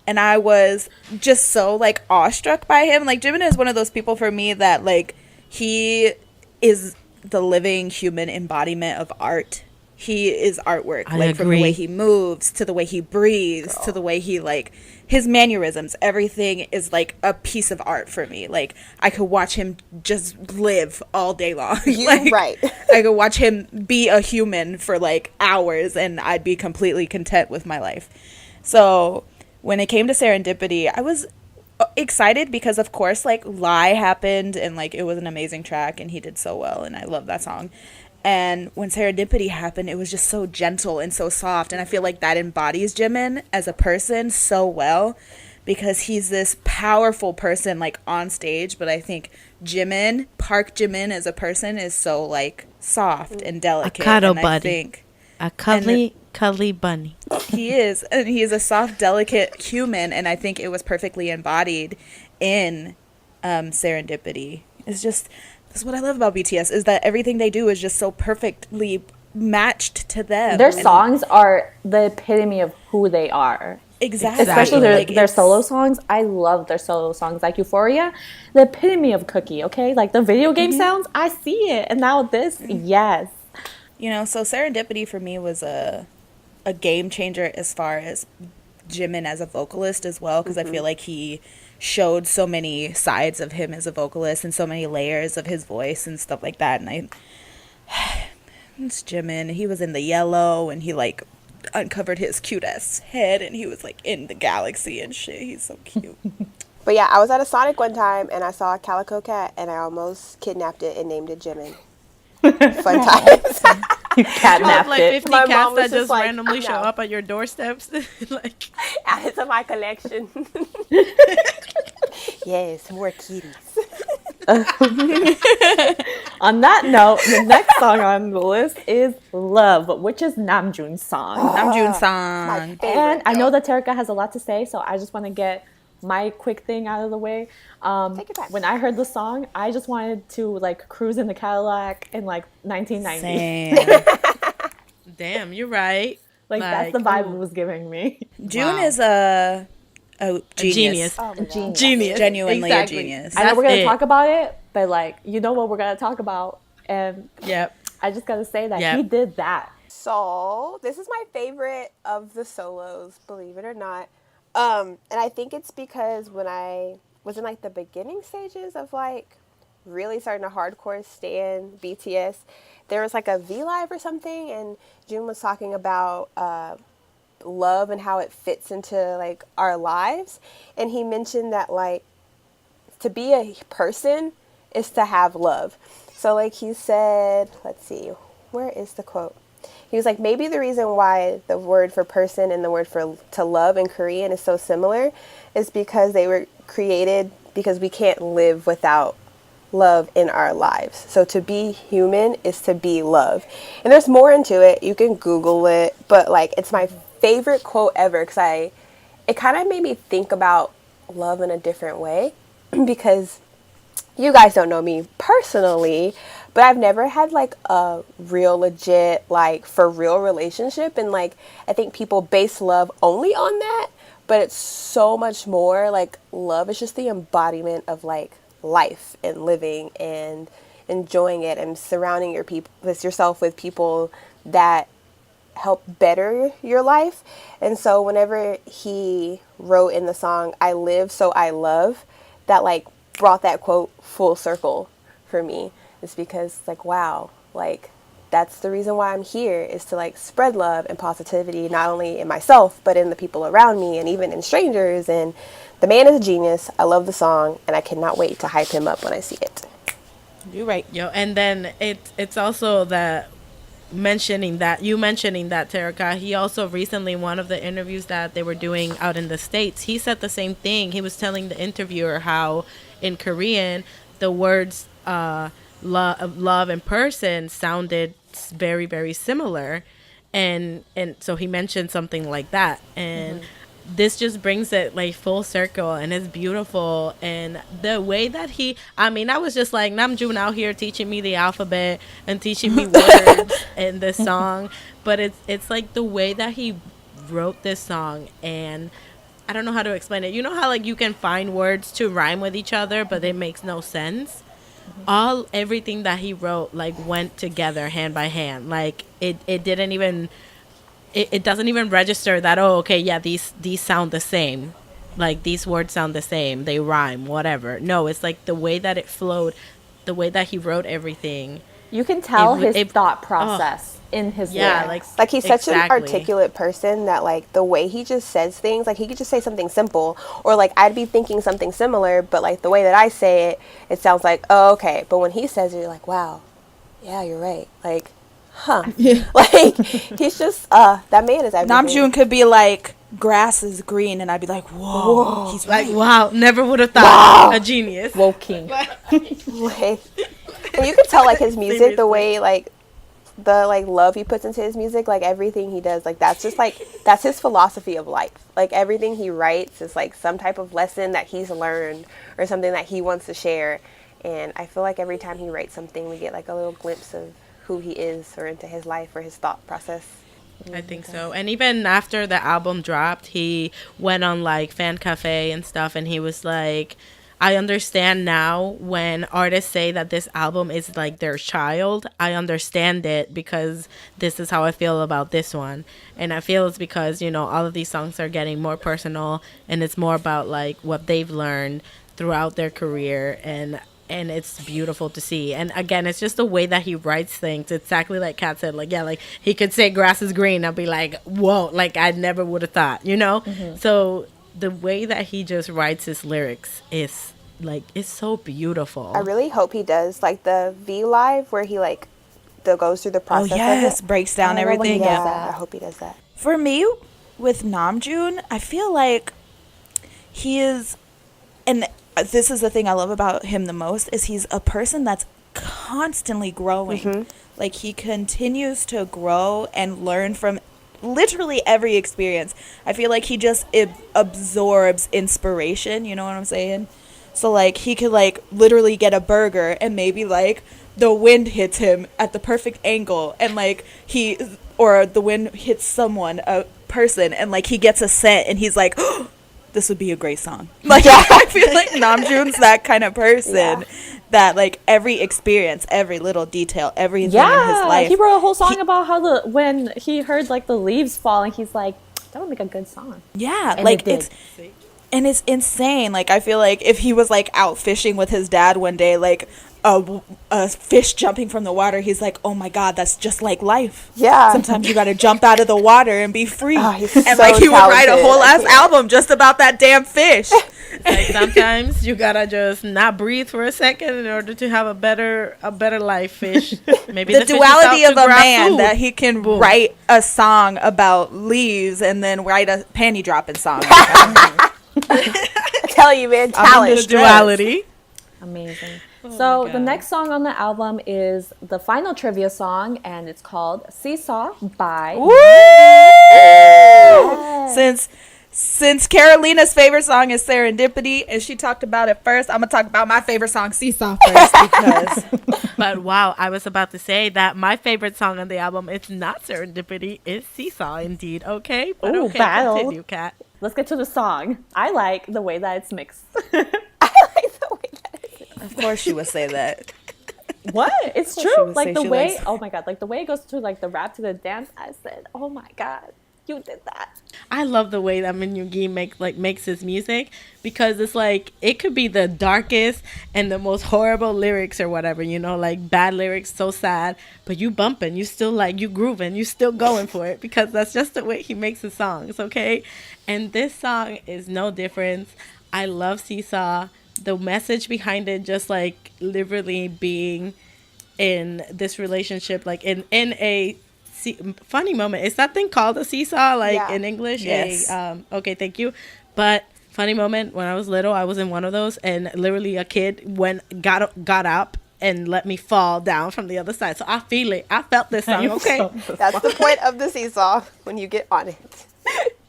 And I was just so, like, awestruck by him. Like, Jimin is one of those people for me that, like, he is the living human embodiment of art. He is artwork. I like, from the agree. way he moves, to the way he breathes, to the way he, like, his mannerisms. Everything is, like, a piece of art for me. Like, I could watch him just live all day long. You right. I could watch him be a human for, like, hours, and I'd be completely content with my life. So... when it came to Serendipity, I was excited because, of course, like, Lie happened and, like, it was an amazing track and he did so well and I love that song. And when Serendipity happened, it was just so gentle and so soft, and I feel like that embodies Jimin as a person so well because he's this powerful person, like, on stage, but I think Park Jimin as a person is so, like, soft and delicate. cuddle and buddy. I think A cuddly bunny. He is, and he is a soft, delicate human, and I think it was perfectly embodied in Serendipity. It's just, that's what I love about BTS, is that everything they do is just so perfectly matched to them. Their And songs are the epitome of who they are. exactly, Especially like, their it's- solo songs. I love their solo songs. Like Euphoria, the epitome of Cookie, okay? Like the video game sounds, I see it. And now this, yes. You know, so Serendipity for me was a game changer as far as Jimin as a vocalist as well, because I feel like he showed so many sides of him as a vocalist and so many layers of his voice and stuff like that. And it's Jimin. He was in the yellow, and he like uncovered his cute ass head, and he was like in the galaxy and shit. He's so cute. But yeah, I was at a Sonic one time and I saw a calico cat and I almost kidnapped it and named it Jimin. Fun times. You You have catnapped like it. 50 My cats mom was that just just like, randomly show no. up at your doorsteps. Like, Add it to my collection. Yes, more kitties. On that note, the next song on the list is Love, which is Namjoon's song. Namjoon My song. favorite. And I know that Terika has a lot to say, so I just want to get my quick thing out of the way. Take your time. When I heard the song, I just wanted to like cruise in the Cadillac in like 1990. Same. damn, you're right. Like that's the vibe ooh, it was giving me. June Wow. is a genius. genius. Oh my God. Genius. Genuinely Exactly. a genius. I know we're That's gonna it. talk about it, but like you know what we're gonna talk about, and Yep. I just gotta say that Yep. he did that. So this is my favorite of the solos, believe it or not. And I think it's because when I was in like the beginning stages of like really starting to hardcore stan BTS, there was like a V Live or something, and June was talking about love and how it fits into like our lives, and he mentioned that like to be a person is to have love. So like he said, let's see, where is the quote? He was like, maybe the reason why the word for person and the word for to love in Korean is so similar is because they were created because we can't live without love in our lives. So to be human is to be love. And there's more into it. You can Google it, but like it's my favorite quote ever because it kind of made me think about love in a different way because you guys don't know me personally, but I've never had like a real legit, like for real relationship. And like, I think people base love only on that, but it's so much more. Like love is just the embodiment of like life and living and enjoying it and surrounding yourself with people that help better your life. And so whenever he wrote in the song, I live so I love, that like brought that quote full circle for me. It's because like, wow, like that's the reason why I'm here, is to like spread love and positivity, not only in myself, but in the people around me and even in strangers. And the man is a genius. I love the song and I cannot wait to hype him up when I see it. You're right. Yo, and then it's also that mentioning that Terika, he also recently, one of the interviews that they were doing out in the States, he said the same thing. He was telling the interviewer how in Korean the words love and person sounded very, very similar, and so he mentioned something like that, and this just brings it like full circle, and it's beautiful. And the way that I was just like, Namjoon out here teaching me the alphabet and teaching me words in this song, but it's like the way that he wrote this song, and I don't know how to explain it. You know how like you can find words to rhyme with each other, but it makes no sense? Everything that he wrote like went together hand by hand. Like it didn't even it doesn't even register that, oh, okay, yeah, these sound the same. Like these words sound the same, they rhyme, whatever. No, it's like the way that it flowed, the way that he wrote everything. You can tell It- his it- thought process in his Yeah, lyrics. Like he's such an Exactly. articulate person that like the way he just says things, like he could just say something simple, or like I'd be thinking something similar, but like the way that I say it, it sounds like, oh, okay. But when he says it, you're like, wow, yeah, you're right. Like, huh. Like he's just that man is everything. Namjoon could be like, grass is green, and I'd be like, whoa. He's Like, right. wow, never would have thought. A genius. Woking. Like, and you can tell like his music, the Seriously. way like the like love he puts into his music, like everything he does, like that's just like that's his philosophy of life. Like everything he writes is like some type of lesson that he's learned or something that he wants to share. And I feel like every time he writes something, we get like a little glimpse of who he is or into his life or his thought process. I think so. And even after the album dropped, he went on like Fan Cafe and stuff, and he was like, I understand now when artists say that this album is like their child. I understand it because this is how I feel about this one. And I feel it's because, you know, all of these songs are getting more personal, and it's more about like what they've learned throughout their career, and it's beautiful to see. And again, it's just the way that he writes things. It's exactly like Kat said, like, yeah, like he could say grass is green. I'll be like, whoa, like I never would have thought, you know? So the way that he just writes his lyrics is like, it's so beautiful. I really hope he does like the V Live where he like goes through the Oh process yes, of it. breaks down I love when he everything. does Yeah. that. I hope he does that. For me, with Namjoon, I feel like he is, and this is the thing I love about him the most, is he's a person that's constantly growing. Like he continues to grow and learn from literally every experience. I feel like he just absorbs inspiration, you know what I'm saying? So like he could like literally get a burger and maybe like the wind hits him at the perfect angle and like or the wind hits someone, a person, and like he gets a scent and he's like, oh, this would be a great song. Like I feel like Namjoon's that kind of person that like every experience, every little detail, everything in his life. He wrote a whole song about how when he heard like the leaves falling, he's like, that would make a good song. Yeah, And like it did. it's insane. Like I feel like if he was like out fishing with his dad one day, like a fish jumping from the water, he's like, oh my god, that's just like life. Yeah. Sometimes you gotta jump out of the water and be free. Oh, he's and so like he would write a talented. whole I ass can't. album just about that damn fish. Like sometimes you gotta just not breathe for a second in order to have a better life, fish. Maybe The fish is duality out of to a grab man food. that he can Boom. write a song about leaves and then write a panty dropping song. I tell you, man, The talent. duality. Amazing. Oh So my the God. next song on the album is the final trivia song, and it's called Seesaw by Woo! Since Carolina's favorite song is Serendipity, and she talked about it first, I'm gonna talk about my favorite song, Seesaw, first because But wow, I was about to say that my favorite song on the album is not Serendipity, it's Seesaw indeed, okay? But Ooh, okay, battle. continue, Kat. Let's get to the song. I like the way that it's mixed. I like the way that is. of course she would say that. What? It's She true. would Like say the she way, likes- oh my god, like the way it goes to like the rap to the dance. I said, oh my god, you did that. I love the way that Min Yoongi makes his music, because it's like it could be the darkest and the most horrible lyrics or whatever, you know, like bad lyrics, so sad, but you bumping, you still like, you grooving, you still going for it, because that's just the way he makes his songs, okay? And this song is no different. I love Seesaw. The message behind it, just like literally being in this relationship, like in a funny moment. Is that thing called a seesaw, like Yeah. in English? Yes. Okay, thank you. But funny moment, when I was little, I was in one of those, and literally a kid got up and let me fall down from the other side. So I feel it. I felt this song. Okay. That's the point of the seesaw when you get on it.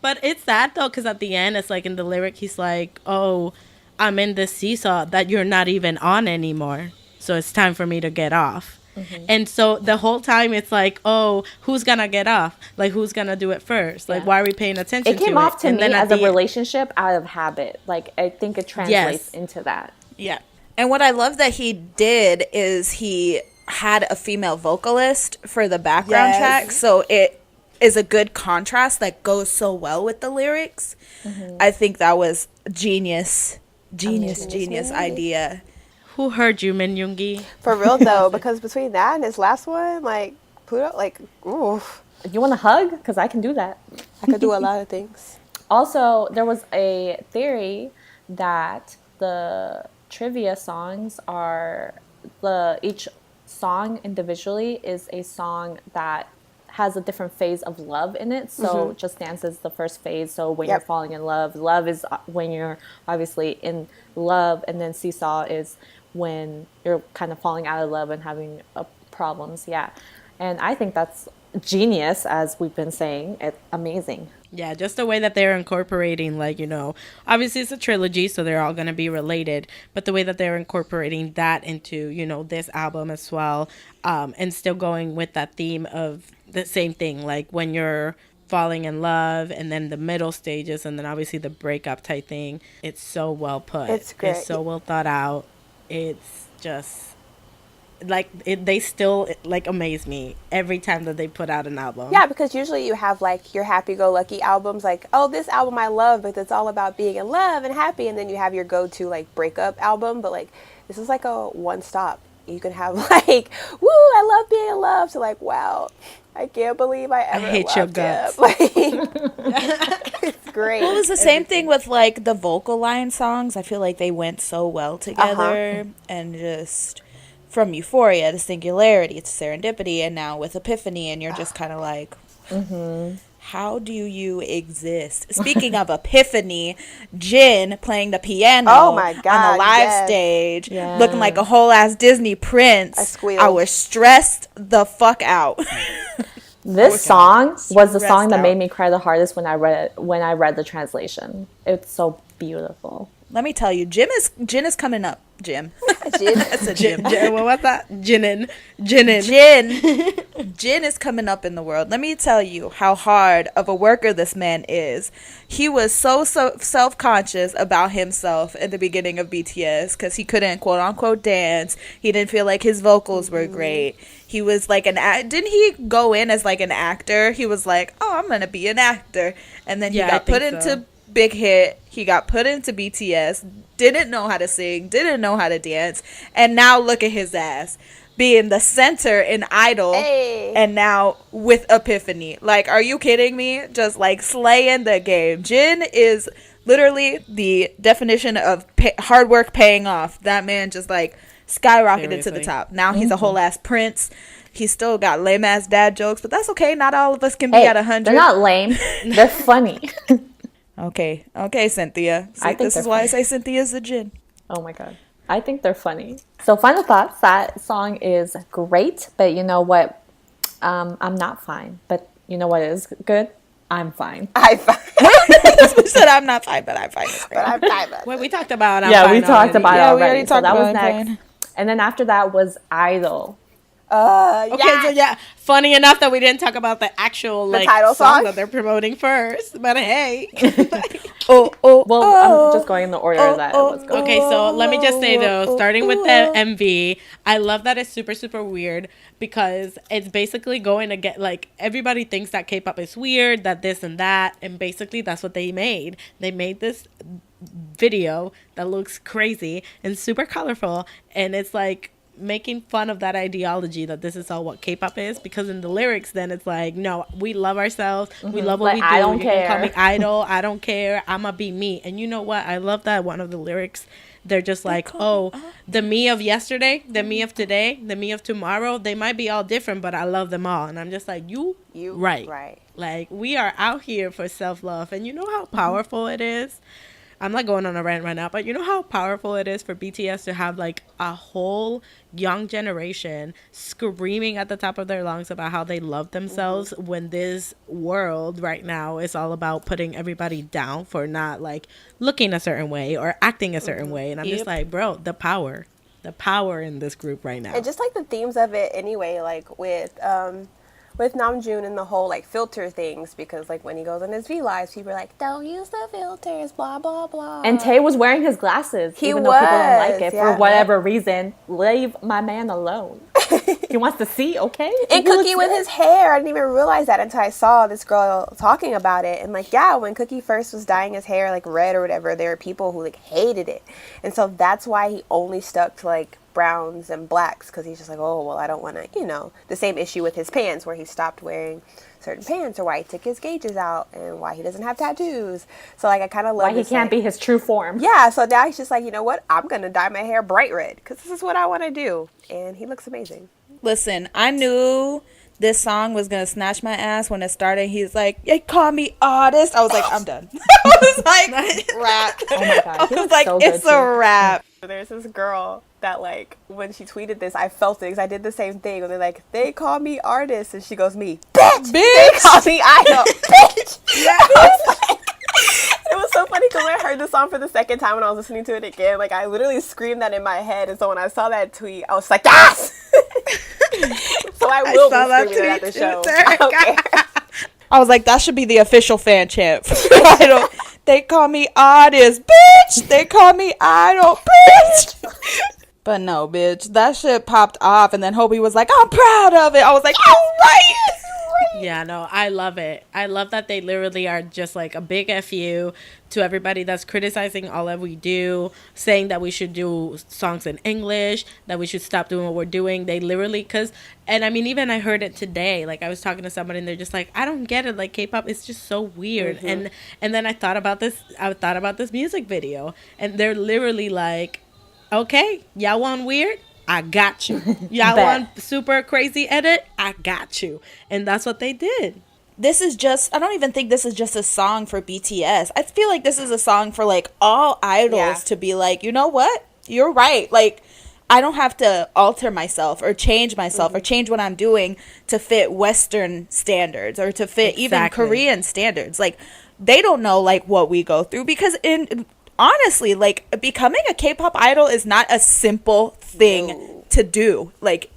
But it's sad though, because at the end, it's like in the lyric, he's like, oh, I'm in this seesaw that you're not even on anymore. So it's time for me to get off. And so the whole time it's like, oh, who's gonna get off? Like, who's gonna do it first? Like, Yeah. why are we paying attention It to came off to And me then at as a the end- relationship out of habit. Like I think it translates into that. Yeah. And what I love that he did is he had a female vocalist for the background Yes. track. So it is a good contrast that goes so well with the lyrics. I think that was genius idea. Who heard you, Min Yoongi? For real though, because between that and his last one, like Pluto, like oof, You want a hug? Because I can do that. I could do a lot of things. Also, there was a theory that the trivia songs are each song individually is a song that has a different phase of love in it. So Just Dance is the first phase. So when you're Yep. falling in love, love is when you're obviously in love, and then Seesaw is when you're kind of falling out of love and having problems. Yeah. And I think that's genius, as we've been saying. It's amazing. Yeah, just the way that they're incorporating, like, obviously it's a trilogy, so they're all going to be related, but the way that they're incorporating that into, this album as well, and still going with that theme of the same thing, like when you're falling in love and then the middle stages and then obviously the breakup type thing. It's so well put. It's great. It's so well thought out. It's just like they still like amaze me every time that they put out an album. Yeah, because usually you have like your happy-go-lucky albums, like, oh, this album I love, but it's all about being in love and happy, and then you have your go-to like breakup album. But like this is like a one-stop. You can have like, woo, I love being in love, to like, wow, I can't believe I ever hate your loved guts. him. Like, it's great. Well, it was the same thing with like the vocal line songs. I feel like they went so well together, and just from Euphoria to Singularity to Serendipity, and now with Epiphany, and you're just kind of like, how do you exist? Speaking of Epiphany, Jin playing the piano Oh my God, on the live yes. stage, Yeah. looking like a whole ass Disney prince. I squealed. I was stressed the fuck out. This song was the song Stressed that made out. me cry the hardest when I read the translation. It's so beautiful. Let me tell you, Jin is coming up. Jim. Jin. That's a Jim. What was that? Jinin. Jin is coming up in the world. Let me tell you how hard of a worker this man is. He was so self-conscious about himself at the beginning of BTS because he couldn't quote unquote dance. He didn't feel like his vocals were great. He was like didn't he go in as like an actor? He was like, oh, I'm gonna be an actor, and then he got put into Big Hit. He got put into BTS, didn't know how to sing, didn't know how to dance, and now look at his ass being the center in Idol. Hey. And now with Epiphany. Like, are you kidding me? Just like slaying the game. Jin is literally the definition of hard work paying off. That man just like skyrocketed to the top. Now he's a whole ass prince. He's still got lame ass dad jokes, but that's okay. Not all of us can be at 100. They're not lame. They're funny. Okay, Cynthia. See, I think this is they're why I funny. say Cynthia's the Jin. Oh my god. I think they're funny. So final thoughts. That song is great, but you know what? I'm not fine. But you know what is good? I'm fine. I'm fine. We said I'm not fine, but I'm fine. But I'm fine. Well, we talked about we talked about it Yeah, we already. already So talked that was about it. next. And then after that was Idol. Okay, yeah. so yeah, funny enough that we didn't talk about the actual like title song? that they're promoting first, but hey. Oh, Well, I'm just going in the order that it was going. Okay, so let me just say though, starting with the MV, I love that it's super, super weird because it's basically going to get like everybody thinks that K-pop is weird, that this and that, and basically that's what they made. They made this video that looks crazy and super colorful, and it's like making fun of that ideology that this is all what K-pop is, because in the lyrics then it's like, no, we love ourselves, we love what Like, we do, I don't you can call me care. idol, I don't care, I'ma be me. And you know what, I love that one of the lyrics, they're just like, oh, the me of yesterday, the me of today, the me of tomorrow, they might be all different, but I love them all. And I'm just like, you right. Like, we are out here for self-love, and you know how powerful it is. I'm not going on a rant right now, but you know how powerful it is for BTS to have like a whole young generation screaming at the top of their lungs about how they love themselves when this world right now is all about putting everybody down for not like looking a certain way or acting a certain way. And I'm just like, bro, the power in this group right now. And just like the themes of it anyway, like with Namjoon and the whole like filter things, because like when he goes on his V lives, people are like, don't use the filters, blah blah blah. And Tay was wearing his glasses, He even though people don't like was, it yeah. for whatever reason. Leave my man alone. He wants to see, okay? And He looks Cookie with good. his hair, I didn't even realize that until I saw this girl talking about it. And like, yeah, when Cookie first was dyeing his hair like red or whatever, there were people who like hated it, and so that's why he only stuck to like browns and blacks, because he's just like, oh well, I don't want to, the same issue with his pants where he stopped wearing certain pants, or why he took his gauges out, and why he doesn't have tattoos. So like I kind of love Why he this, can't like, be his true form. yeah, so now he's just like, you know what, I'm gonna dye my hair bright red because this is what I want to do, and he looks amazing. Listen, I knew this song was gonna snatch my ass when it started. He's like, "They call me artist." I was like, "I'm done." I was like, "Rap." Oh my god. I He was looks like, so "It's good a too. rap." There's this girl that like when she tweeted this, I felt it because I did the same thing. When they're like, they call me artist, and she goes, me, bitch. They call me idol, bitch. It was so funny because when I heard the song for the second time when I was listening to it again, like I literally screamed that in my head. And so when I saw that tweet, I was like, yes. So I will be screaming it at the show. I don't care. I was like, that should be the official fan chant for Idol. They call me artist, bitch. They call me Idol, bitch. But no, bitch, that shit popped off, and then Hobie was like, I'm proud of it. I was like, you're right. Yeah, no, I love it. I love that they literally are just like a big FU to everybody that's criticizing all that we do, saying that we should do songs in English, that we should stop doing what we're doing. They literally, and I mean, even I heard it today, like I was talking to somebody and they're just like, I don't get it. Like K-pop is just so weird. And then I thought about this music video, and they're literally like, okay, y'all want weird? I got you. Y'all want super crazy edit? I got you. And that's what they did. This is just, I don't even think this is just a song for BTS. I feel like this is a song for like all idols to be like, you know what? You're right. Like, I don't have to alter myself or change myself or change what I'm doing to fit Western standards or to fit even Korean standards. Like, they don't know like what we go through because honestly, like, becoming a K-pop idol is not a simple thing to do. Like,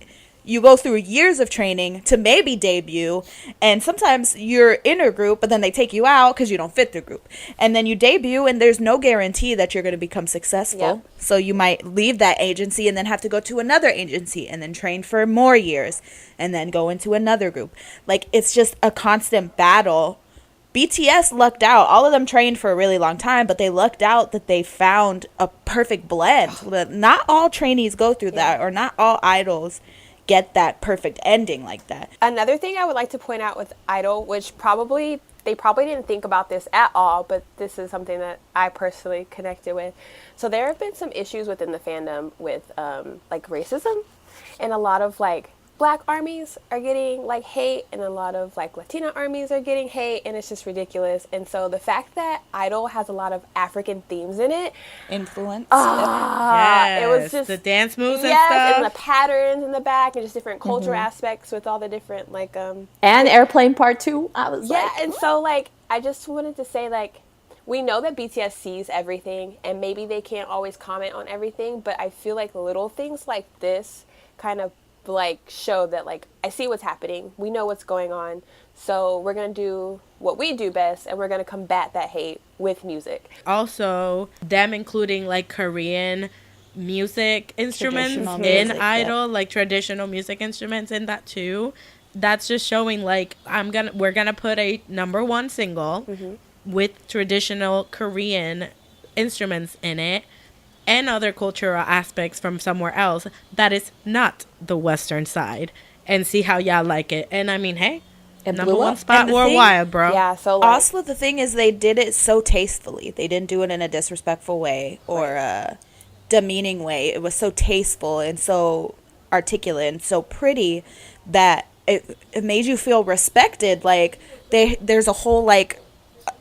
you go through years of training to maybe debut, and sometimes you're in a group, but then they take you out because you don't fit the group. And then you debut, and there's no guarantee that you're going to become successful. Yep. So you might leave that agency and then have to go to another agency and then train for more years and then go into another group. Like, it's just a constant battle. BTS lucked out. All of them trained for a really long time, but they lucked out that they found a perfect blend. Not all trainees go through that, or not all idols get that perfect ending like that. Another thing I would like to point out with Idol, which they probably didn't think about this at all, but this is something that I personally connected with. So there have been some issues within the fandom with like racism, and a lot of like Black armies are getting like hate, and a lot of like Latina armies are getting hate, and it's just ridiculous. And so the fact that Idol has a lot of African themes in it, influence, it was just the dance moves and stuff, and the patterns in the back, and just different culture aspects with all the different like and Airplane Part 2. I was and so like I just wanted to say, like, we know that BTS sees everything, and maybe they can't always comment on everything, but I feel like little things like this kind of like show that like I see what's happening, we know what's going on, so we're gonna do what we do best, and we're gonna combat that hate with music. Also, them including like Korean music instruments in Idol, like traditional music instruments in that too. That's just showing like we're gonna put a #1 single with traditional Korean instruments in it, and other cultural aspects from somewhere else that is not the Western side, and see how y'all like it. And I mean, hey, #1 spot worldwide, bro. Yeah, so like, also the thing is they did it so tastefully. They didn't do it in a disrespectful way or a demeaning way. It was so tasteful and so articulate and so pretty that it made you feel respected. Like there's a whole like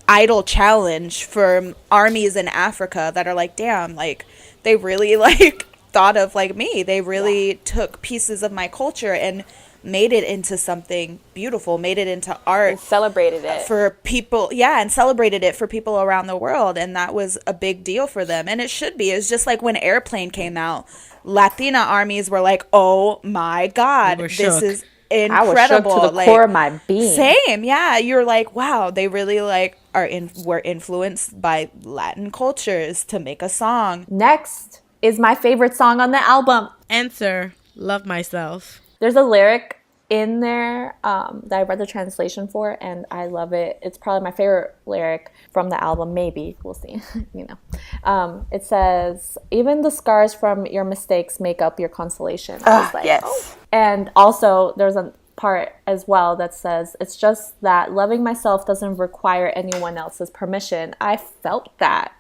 idol challenge for armies in Africa that are like, damn, like they really like thought of like me. They really took pieces of my culture and made it into something beautiful, made it into art, and celebrated it for people. Yeah, and celebrated it for people around the world, and that was a big deal for them. And it should be. It's just like when Airplane came out, Latina armies were like, oh my God, this is incredible. I was shook to the core of my being. Same, yeah. You're like, wow, they really like were influenced by Latin cultures to make a song. Next is my favorite song on the album. Answer, Love Myself. There's a lyric in there that I read the translation for, and I love it. It's probably my favorite lyric from the album, maybe. We'll see. It says, even the scars from your mistakes make up your consolation. I was like, yes. Oh. And also, there's a part as well that says, it's just that loving myself doesn't require anyone else's permission. I felt that.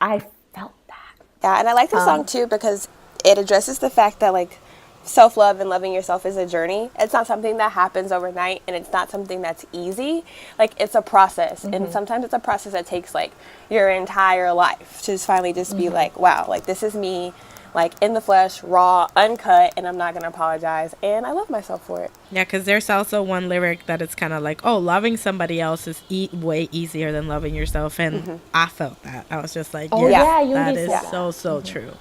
Yeah, and I like the song too because it addresses the fact that like self-love and loving yourself is a journey. It's not something that happens overnight, and it's not something that's easy. Like, it's a process, and sometimes it's a process that takes like your entire life to just finally just be like, wow, like this is me. like in the flesh, raw, uncut, and I'm not gonna apologize. And I love myself for it. Yeah, because there's also one lyric that it's kind of like, oh, loving somebody else is way easier than loving yourself. And I felt that. I was just like, Oh, yeah, yeah, that Yoongi is said so true.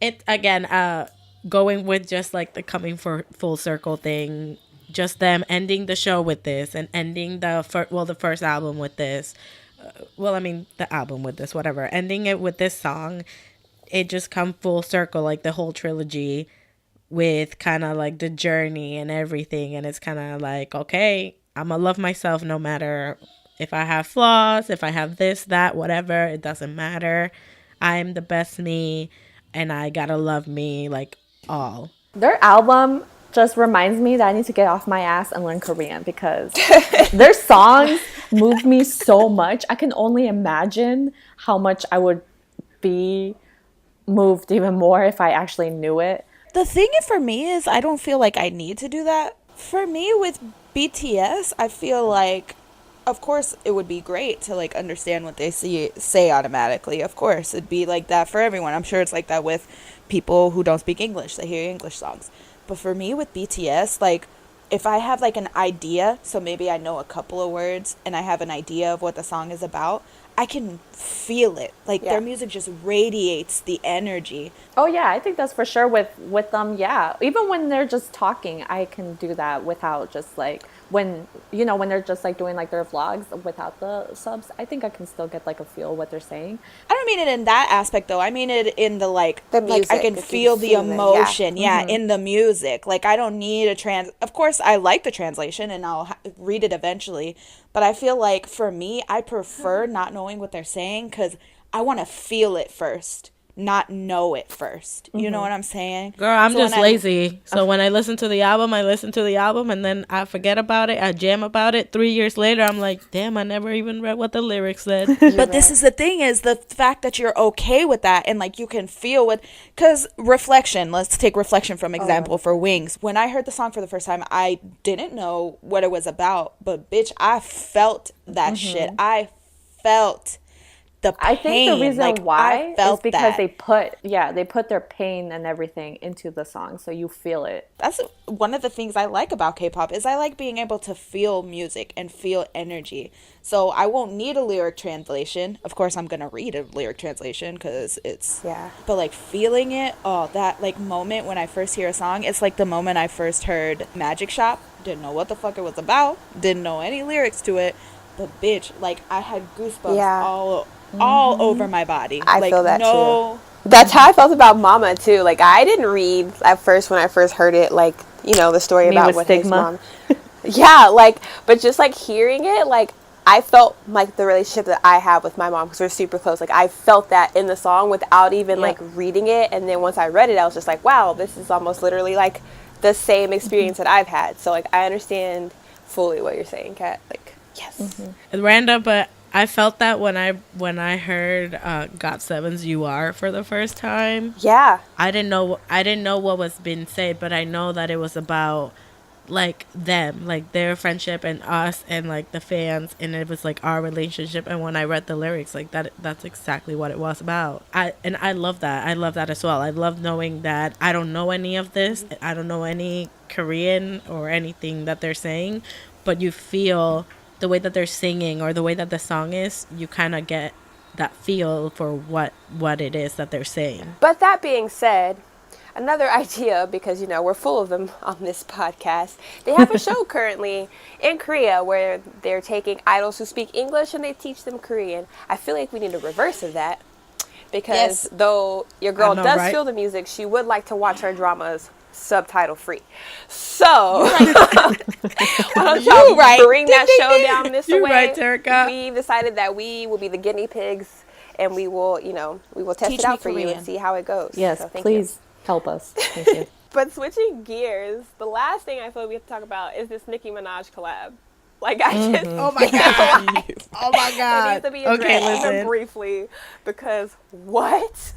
It, again, going with just like the coming for full circle thing, just them ending the show with this and ending the first album with this. The album with this, whatever. Ending it with this song, it just come full circle, like the whole trilogy with kind of like the journey and everything. And it's kind of like, okay, I'm gonna love myself no matter if I have flaws, if I have this, that, whatever. It doesn't matter. I'm the best me, and I gotta love me like all. Their album just reminds me that I need to get off my ass and learn Korean because their songs move me so much. I can only imagine how much I would be moved even more if I actually knew it. The thing for me is I don't feel like I need to do that. For me with BTS, I feel like, of course, it would be great to like understand what they say automatically. Of course, it'd be like that for everyone. I'm sure it's like that with people who don't speak English. They hear English songs. But for me with BTS, like if I have like an idea, so maybe I know a couple of words and I have an idea of what the song is about, I can feel it. Like their music just radiates the energy. Oh yeah, I think that's for sure with them. Yeah, even when they're just talking, I can do that without just like when they're just like doing like their vlogs without the subs. I think I can still get like a feel what they're saying. I don't mean it in that aspect though. I mean it in the like music, I can feel the emotion. In the music. Like I don't need of course I like the translation and I'll read it eventually, but I feel like for me I prefer not knowing what they're saying because I want to feel it first, not know it first. You know what I'm saying? Girl, I'm just lazy. So when I listen to the album, and then I forget about it. I jam about it. 3 years later, I'm like, damn, I never even read what the lyrics said. But this is the thing, is the fact that you're okay with that and like you can feel what, because Reflection, let's take Reflection from example for Wings. When I heard the song for the first time, I didn't know what it was about, but bitch, I felt that shit. I felt the pain. I think the reason why is because that. they put their pain and everything into the song, so you feel it. That's one of the things I like about K-pop is I like being able to feel music and feel energy. So I won't need a lyric translation. Of course, I'm gonna read a lyric translation because it's But like feeling it, that like moment when I first hear a song, it's like the moment I first heard Magic Shop. Didn't know what the fuck it was about. Didn't know any lyrics to it. But bitch, like I had goosebumps all over my body. I feel that too. That's how I felt about Mama too. Like I didn't read at first when I first heard it, like, the story about what Stigma. his mom. Yeah, like, but just like hearing it, like I felt like the relationship that I have with my mom, because we're super close. Like I felt that in the song without even like reading it. And then once I read it, I was just like, wow, this is almost literally like the same experience that I've had. So like I understand fully what you're saying, Kat. Like, yes. Random, but I felt that when I heard GOT7's "You Are" for the first time. Yeah. I didn't know what was being said, but I know that it was about like them, like their friendship and us and like the fans, and it was like our relationship. And when I read the lyrics, like that's exactly what it was about. I love that. I love that as well. I love knowing that I don't know any of this. I don't know any Korean or anything that they're saying, but you feel the way that they're singing or the way that the song is, you kind of get that feel for what it is that they're saying. But that being said, another idea, because we're full of them on this podcast, they have a show currently in Korea where they're taking idols who speak English and they teach them Korean. I feel like we need a reverse of that, because though your girl does feel the music, she would like to watch her dramas subtitle free. So why don't y'all bring that show down this way? Right, Terica. We decided that we will be the guinea pigs and we will test it out for you and see how it goes. Yes, so please help us. Thank you. But switching gears, the last thing I feel we have to talk about is this Nicki Minaj collab. Like I just oh my god. Oh my god. It needs to be addressed even briefly, because what?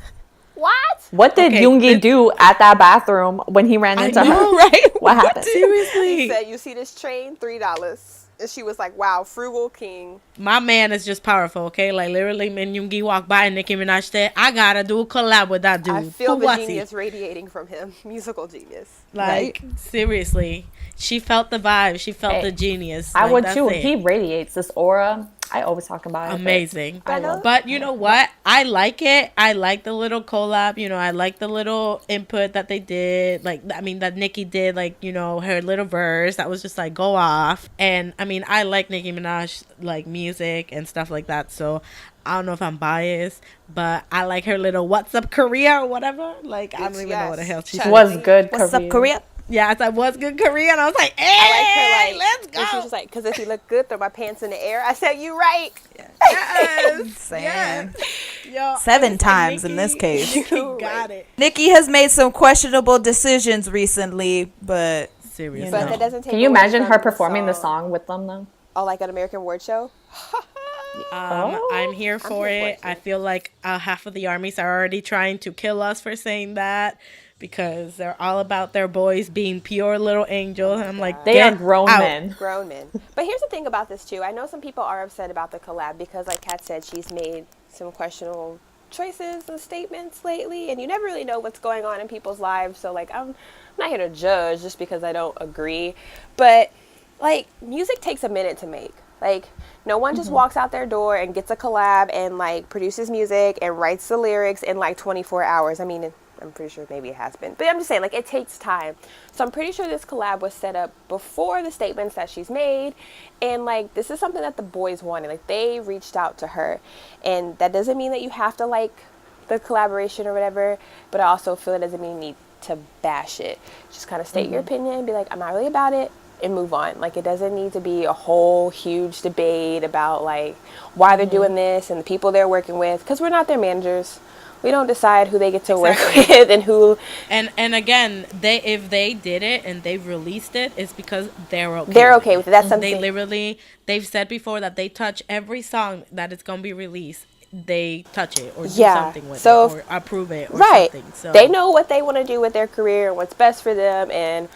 What did Yoongi do at that bathroom when he ran into her? Right? What happened? Seriously. He said, "You see this train? $3. And she was like, wow, frugal king. My man is just powerful, okay? Like, literally, Min Yoongi walked by and Nicki Minaj said, I gotta do a collab with that dude. I feel Who the was he? genius radiating from him. Musical genius. Like, seriously. She felt the vibe. She felt the genius. I Like, would that's too. it. He radiates this aura. I always talk about it. Amazing. I love But you know what? I like it. I like the little collab. You know, I like the little input that they did. Like, I mean, that Nicki did, like, you know, her little verse. That was just like, go off. And I mean, I like Nicki Minaj, like, music and stuff like that. So I don't know if I'm biased, but I like her little What's Up Korea or whatever. Like, I don't even know what the hell she said. Was good. What's up, Korea? Yeah, I said, what's good, Korea? And I was like, hey, I like her, like, let's and she go. was like, because if you look good, throw my pants in the air. I said, you right. Yes. Saying. Yes. Yo, 7 times in this case. You got it. Nicki has made some questionable decisions recently, but Seriously. But that doesn't take Can you away imagine from her performing the song with them though? Oh, like an American Award show? I'm here for it. I feel like half of the armies are already trying to kill us for saying that because they're all about their boys being pure little angels. I'm like, They are get grown out. men. Grown men. But here's the thing about this, too. I know some people are upset about the collab because, like Kat said, she's made some questionable choices and statements lately, and you never really know what's going on in people's lives. So, like, I'm not here to judge just because I don't agree. But, like, music takes a minute to make. Like, no one just walks out their door and gets a collab and, like, produces music and writes the lyrics in, like, 24 hours. I mean, I'm pretty sure maybe it has been. But I'm just saying, like, it takes time. So I'm pretty sure this collab was set up before the statements that she's made. And, like, this is something that the boys wanted. Like, they reached out to her. And that doesn't mean that you have to like the collaboration or whatever. But I also feel it doesn't mean you need to bash it. Just kind of state your opinion and be like, I'm not really about it. And move on. Like, it doesn't need to be a whole huge debate about, like, why they're doing this and the people they're working with. Because we're not their managers. We don't decide who they get to work with and who. And again, if they did it and they released it, it's because they're okay. They're okay with it. That's something. They've said before that they touch every song that is gonna be released. They touch it or do Yeah. something with So- it or approve it or Right. something. So They know what they want to do with their career and what's best for them. And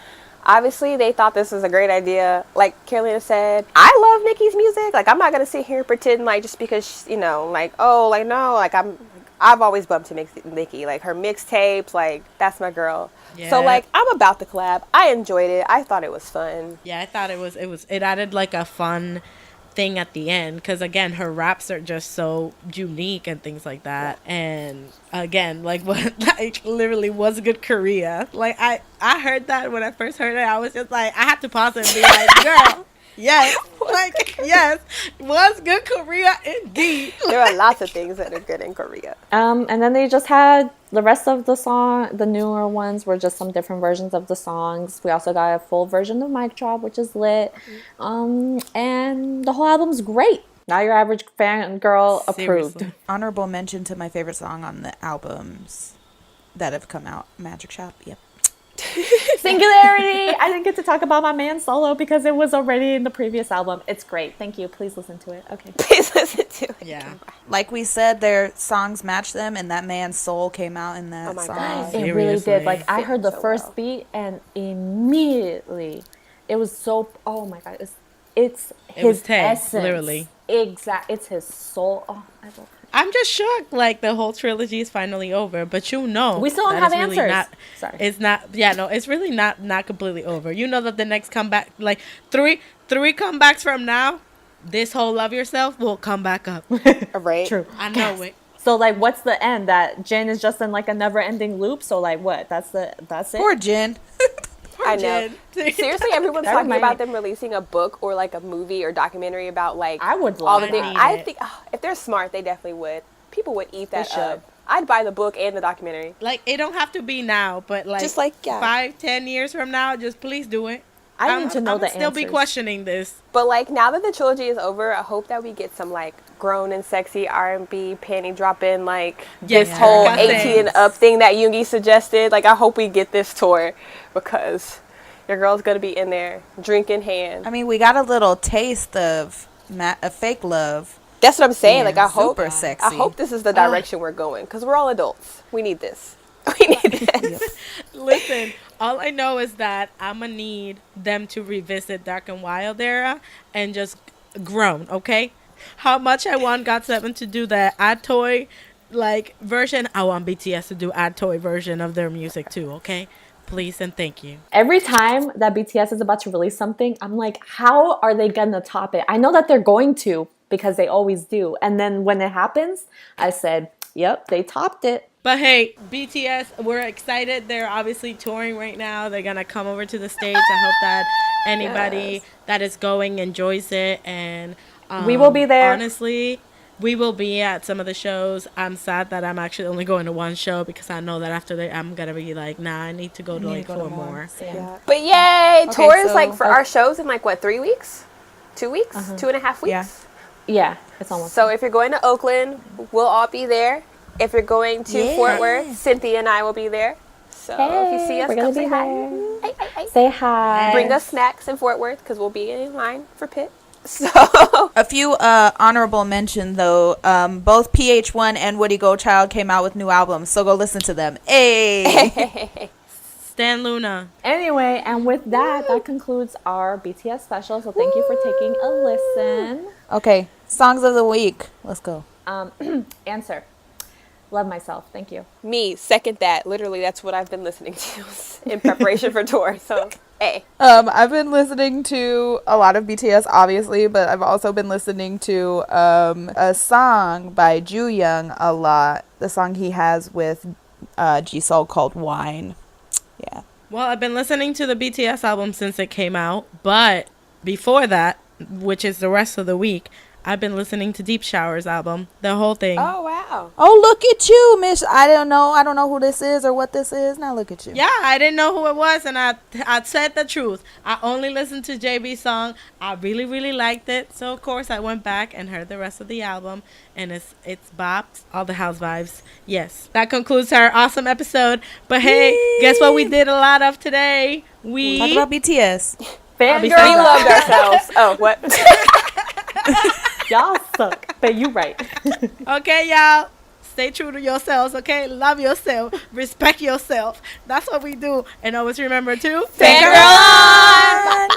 obviously, they thought this was a great idea. Like Carolina said, I love Nicki's music. Like, I'm not gonna sit here and pretend like just because you know, like, oh, like no, like I've always bumped to Nicki. Like, her mixtapes, like, that's my girl. Yeah. So, like, I'm about the collab. I enjoyed it. I thought it was fun. Yeah, I thought it added like a fun thing at the end because again her raps are just so unique and things like that. And again, like what, like literally was good Korea. Like I heard that when I first heard it, I was just like I had to pause it and be like, girl, yes, like yes, was good Korea indeed. There are lots of things that are good in Korea. And then they just had the rest of the song. The newer ones were just some different versions of the songs. We also got a full version of Mic Drop, which is lit. And the whole album's great. Now Your Average Fangirl approved. Seriously. honorable mention to my favorite song on the albums that have come out, Magic Shop. Yep. Singularity! I didn't get to talk about my man solo because it was already in the previous album. It's great. Thank you. Please listen to it. Okay. Please listen to it. Yeah. Like we said, their songs match them, and that man's soul came out in that Oh my song. God. It really did. Seriously. Like, I heard the So first well. beat and immediately it was so, oh my God. It's his was Tay, essence. literally. It's his soul. Oh, I love it. I'm just shocked. Like the whole trilogy is finally over, but you know We still don't that have it's really answers. not- Sorry. It's not. Yeah, no, it's really not completely over. You know that the next comeback, like three comebacks from now, this whole Love Yourself will come back up. Right? True. I know it. So, like, what's the end? That Jin is just in, like, a never-ending loop? So, like, what? That's it? Poor Jin. I know. Jen. Seriously, everyone's That talking reminded about me- them releasing a book or like a movie or documentary about like I would all love the that. I it. think if they're smart, they definitely would. People would eat that should. up. I'd buy the book and the documentary. Like it don't have to be now, but like Just like, yeah. 5-10 years from now, just please do it. I need to know I'm the still be answers. questioning this. But like now that the trilogy is over, I hope that we get some like grown and sexy R&B panty dropping like this Yeah. whole Like I 18 said. and up thing that Yoongi suggested. Like I hope we get this tour because your girl's gonna be in there, drink in hand. I mean, we got a little taste of fake love. That's what I'm saying. Yeah, Like I hope, super sexy. I hope this is the direction we're going because we're all adults. We need this. We need this. Listen, All I know is that I'm gonna need them to revisit Dark and Wild era and just groan, okay? How much I want GOT7 to do the Ad Toy like version, I want BTS to do Ad Toy version of their music too, okay? Please and thank you. Every time that BTS is about to release something, I'm like, how are they gonna top it? I know that they're going to because they always do. And then when it happens, I said, yep, they topped it. But hey, BTS, we're excited. They're obviously touring right now. They're gonna come over to the States. I hope that anybody that is going enjoys it. And we will be there. Honestly, we will be at some of the shows. I'm sad that I'm actually only going to one show because I know that after that I'm gonna be like, nah, I need to go to like 4 more. Yeah. But yay, Okay, tours so- like for our shows in like what, 3 weeks? 2 weeks? 2.5 weeks? Yeah. Yeah, it's almost. So if you're going to Oakland, we'll all be there. If you're going to Fort Worth, Cynthia and I will be there. So if you see us, we're gonna come say be hi. there. Hey, hey, hey. Say hi. Bring us snacks in Fort Worth because we'll be in line for pit. So A few honorable mention though. Both PH1 and Woody Goldchild came out with new albums, so go listen to them. Hey. Stan Luna. Anyway, and with that, that concludes our BTS special. So thank you for taking a listen. Okay, songs of the week. Let's go. Answer. Love Myself. Thank you. me, second that. Literally, that's what I've been listening to in preparation for tour. So, hey. I've been listening to a lot of BTS, obviously, but I've also been listening to a song by Ju Young a lot. The song he has with Jisoo called Wine. Yeah. Well, I've been listening to the BTS album since it came out, but before that, which is the rest of the week, I've been listening to Deep Shower's album, the whole thing. Oh, wow. Oh, look at you, Miss. I don't know who this is or what this is. Now look at you. Yeah, I didn't know who it was, and I said the truth. I only listened to JB's song. I really, really liked it. So, of course, I went back and heard the rest of the album, and it's bopped. All the house vibes. Yes. That concludes our awesome episode. But, hey, guess what we did a lot of today? We Talk about BTS. I'll be We saying loved ourselves. Oh, what? Y'all suck, but you right. Okay, y'all. Stay true to yourselves, okay? Love yourself. Respect yourself. That's what we do. And always remember to... Fangirl on!